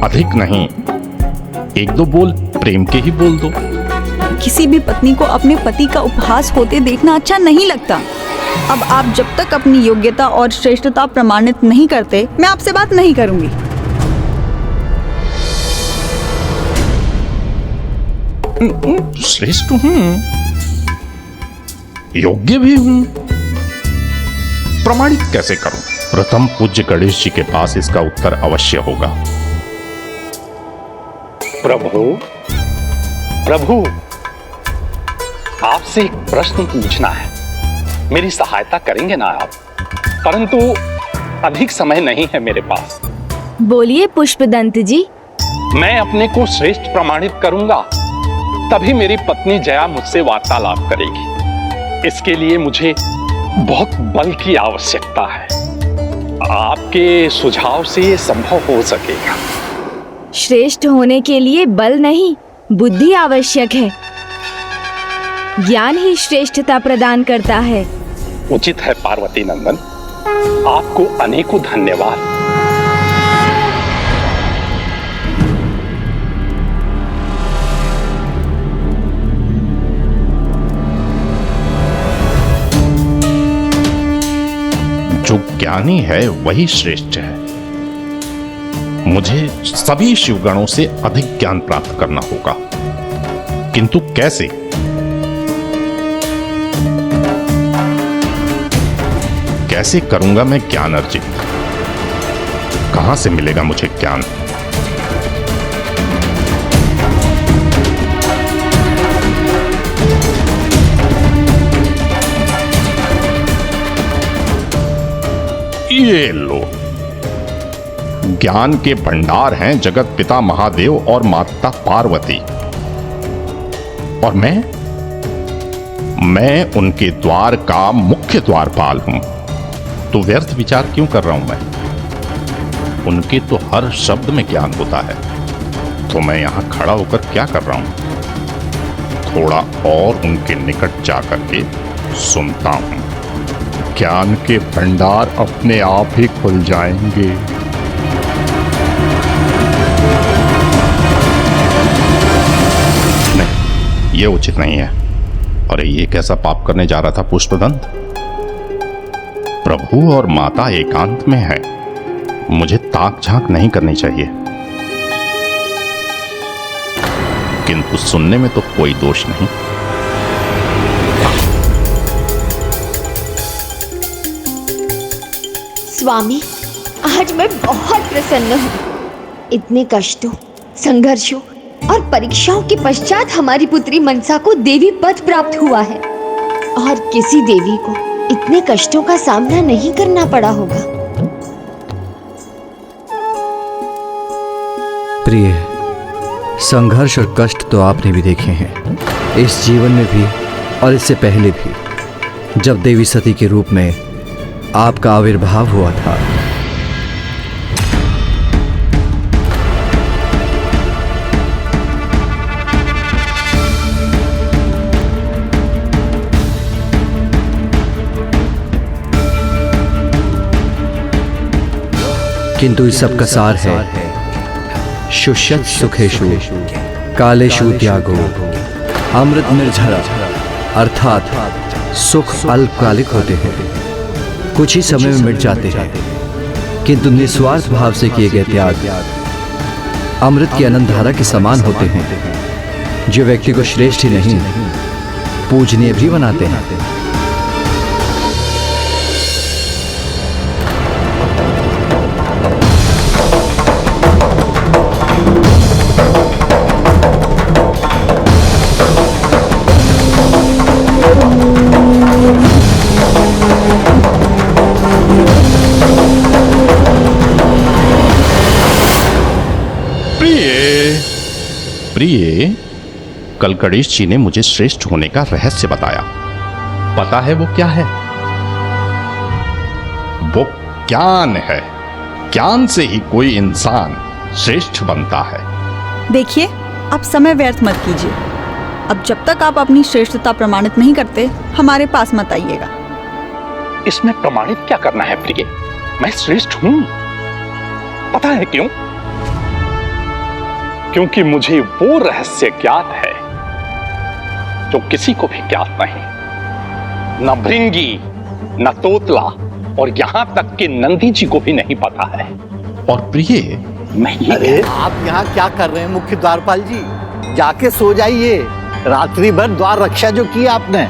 अधिक नहीं, एक दो बोल प्रेम के ही बोल दो। किसी भी पत्नी को अपने पति का उपहास होते देखना अच्छा नहीं लगता। अब आप जब तक अपनी योग्यता और श्रेष्ठता प्रमाणित नहीं करते, मैं आपसे बात नहीं करूंगी। श्रेष्ठ हूं, योग्य भी हूं, प्रमाणित कैसे करूं? प्रथम पूज्य गणेश जी के पास इसका उत्तर अवश्य होगा। प्रभु, प्रभु, आपसे एक प्रश्न पूछना है, मेरी सहायता करेंगे ना आप? परंतु अधिक समय नहीं है मेरे पास। बोलिए पुष्पदंत जी। मैं अपने को श्रेष्ठ प्रमाणित करूंगा, तभी मेरी पत्नी जया मुझसे वार्तालाप करेगी। इसके लिए मुझे बहुत बल की आवश्यकता है। आपके सुझाव से ये संभव हो सकेगा। श्रेष्ठ होने के लिए बल नहीं, बुद्धि आवश्यक है। ज्ञान ही श्रेष्ठता प्रदान करता है। उचित है पार्वती नंदन, आपको अनेकों धन्यवाद। जो ज्ञानी है वही श्रेष्ठ है। मुझे सभी शिवगणों से अधिक ज्ञान प्राप्त करना होगा, किंतु कैसे? कैसे करूंगा मैं ज्ञान अर्जित? कहां से मिलेगा मुझे ज्ञान? ये लो, ज्ञान के भंडार हैं जगत पिता महादेव और माता पार्वती, और मैं उनके द्वार का मुख्य द्वारपाल हूं। तो व्यर्थ विचार क्यों कर रहा हूं मैं? उनके तो हर शब्द में ज्ञान होता है, तो मैं यहां खड़ा होकर क्या कर रहा हूं? थोड़ा और उनके निकट जाकर के सुनता हूं। ज्ञान के भंडार अपने आप ही खुल जाएंगे। नहीं, ये उचित नहीं है। अरे ये कैसा पाप करने जा रहा था पुष्पदंत? प्रभु और माता एकांत में है, मुझे ताक झांक नहीं करनी चाहिए। किंतु सुनने में तो कोई दोष नहीं। स्वामी, आज मैं बहुत प्रसन्न हूँ। इतने कष्टों, संघर्षों और परीक्षाओं के पश्चात हमारी पुत्री मनसा को देवी पद प्राप्त हुआ है, और किसी देवी को इतने कष्टों का सामना नहीं करना पड़ा होगा। प्रिय, संघर्ष और कष्ट तो आपने भी देखे हैं, इस जीवन में भी और इससे पहले भी, जब देवी सती के रूप में आपका आविर्भाव हुआ था। किंतु इस सब का सार है शुष्यत सुखेषु कालेषु त्यागो अमृत निर्झरा, अर्थात सुख अल्पकालिक होते हैं, कुछ ही समय में मिट जाते हैं, किंतु निस्वार्थ भाव से किए गए त्याग अमृत की अनंत धारा के समान होते हैं, जो व्यक्ति को श्रेष्ठ ही नहीं पूजनीय भी बनाते हैं। प्रिय, कल गणेश जी ने मुझे श्रेष्ठ होने का रहस्य बताया। पता है वो क्या है? वो ज्ञान है। ज्ञान से ही कोई इंसान श्रेष्ठ बनता है। देखिए, आप समय व्यर्थ मत कीजिए। अब जब तक आप अपनी श्रेष्ठता प्रमाणित नहीं करते, हमारे पास मत आइएगा। इसमें प्रमाणित क्या करना है प्रिय? मैं श्रेष्ठ हूं। पता है क्यों? क्योंकि मुझे वो रहस्य ज्ञात है जो किसी को भी ज्ञात नहीं। न भृंगी, न तोतला और यहां तक कि नंदी जी को भी नहीं पता है। और प्रिय, मैं ये अरे आप यहाँ क्या कर रहे हैं मुख्य द्वारपाल जी? जाके सो जाइए। रात्रि भर द्वार रक्षा जो की आपने,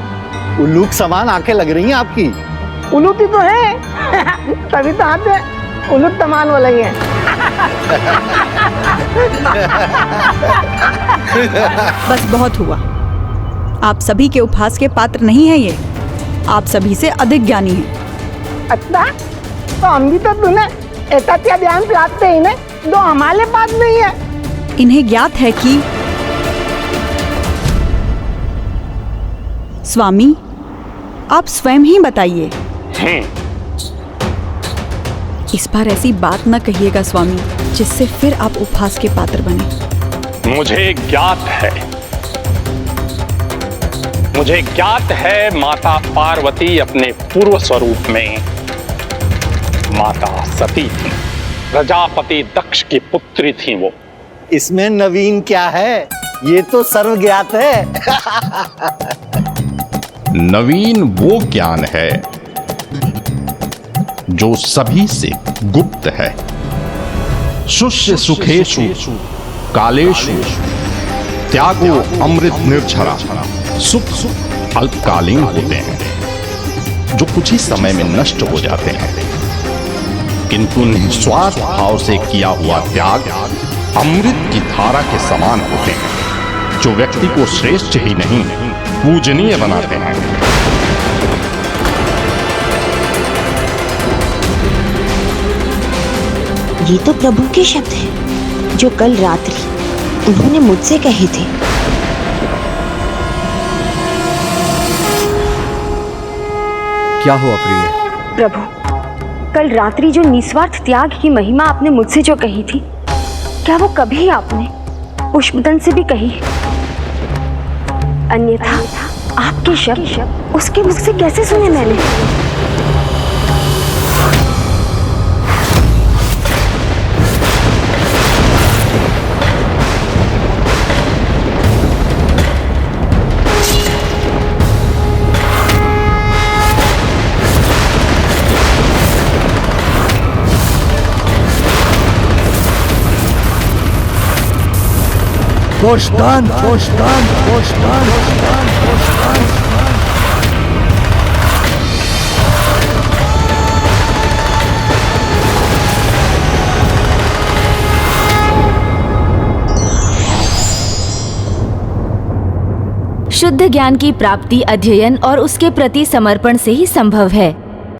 उल्लूक समान आंखें लग रही हैं आपकी। उलूटी तो है तभी तो आते उलूट तमान बोलेंगे। बस बहुत हुआ। आप सभी के उपहास के पात्र नहीं है ये। आप सभी से अधिक ज्ञानी हैं। अच्छा, तो हम भी तो तूने एकात्या ध्यान प्राप्त है इन्हें, जो हमारे पास नहीं है। इन्हें ज्ञात है कि स्वामी, आप स्वयं ही बताइए। इस बार ऐसी बात न कहिएगा स्वामी, जिससे फिर आप उपहास के पात्र बने। मुझे ज्ञात है माता पार्वती अपने पूर्व स्वरूप में माता सती थी। प्रजापति दक्ष की पुत्री थी वो। इसमें नवीन क्या है? ये तो सर्वज्ञात है। नवीन वो ज्ञान है जो सभी से गुप्त है। शुष्य सुखेषु कालेषु त्यागो अमृत निर्झरा। सुख अल्पकालीन होते हैं जो कुछ ही समय में नष्ट हो जाते हैं, किंतु निस्वार्थ भाव से किया हुआ त्याग अमृत की धारा के समान होते हैं, जो व्यक्ति को श्रेष्ठ ही नहीं पूजनीय बनाते हैं। ये तो प्रभु के शब्द हैं, जो कल रात्रि उन्होंने मुझसे कहे थे। क्या हुआ प्रिय? प्रभु, कल रात्रि जो निस्वार्थ त्याग की महिमा आपने मुझसे जो कही थी, क्या वो कभी आपने पुष्पदंत से भी कही? अन्यथा आपके शब्द उसके मुख से कैसे सुने मैंने? पुष्पदान, पुष्पदान, पुष्पदान, पुष्पदान, पुष्पदान। शुद्ध ज्ञान की प्राप्ति अध्ययन और उसके प्रति समर्पण से ही संभव है।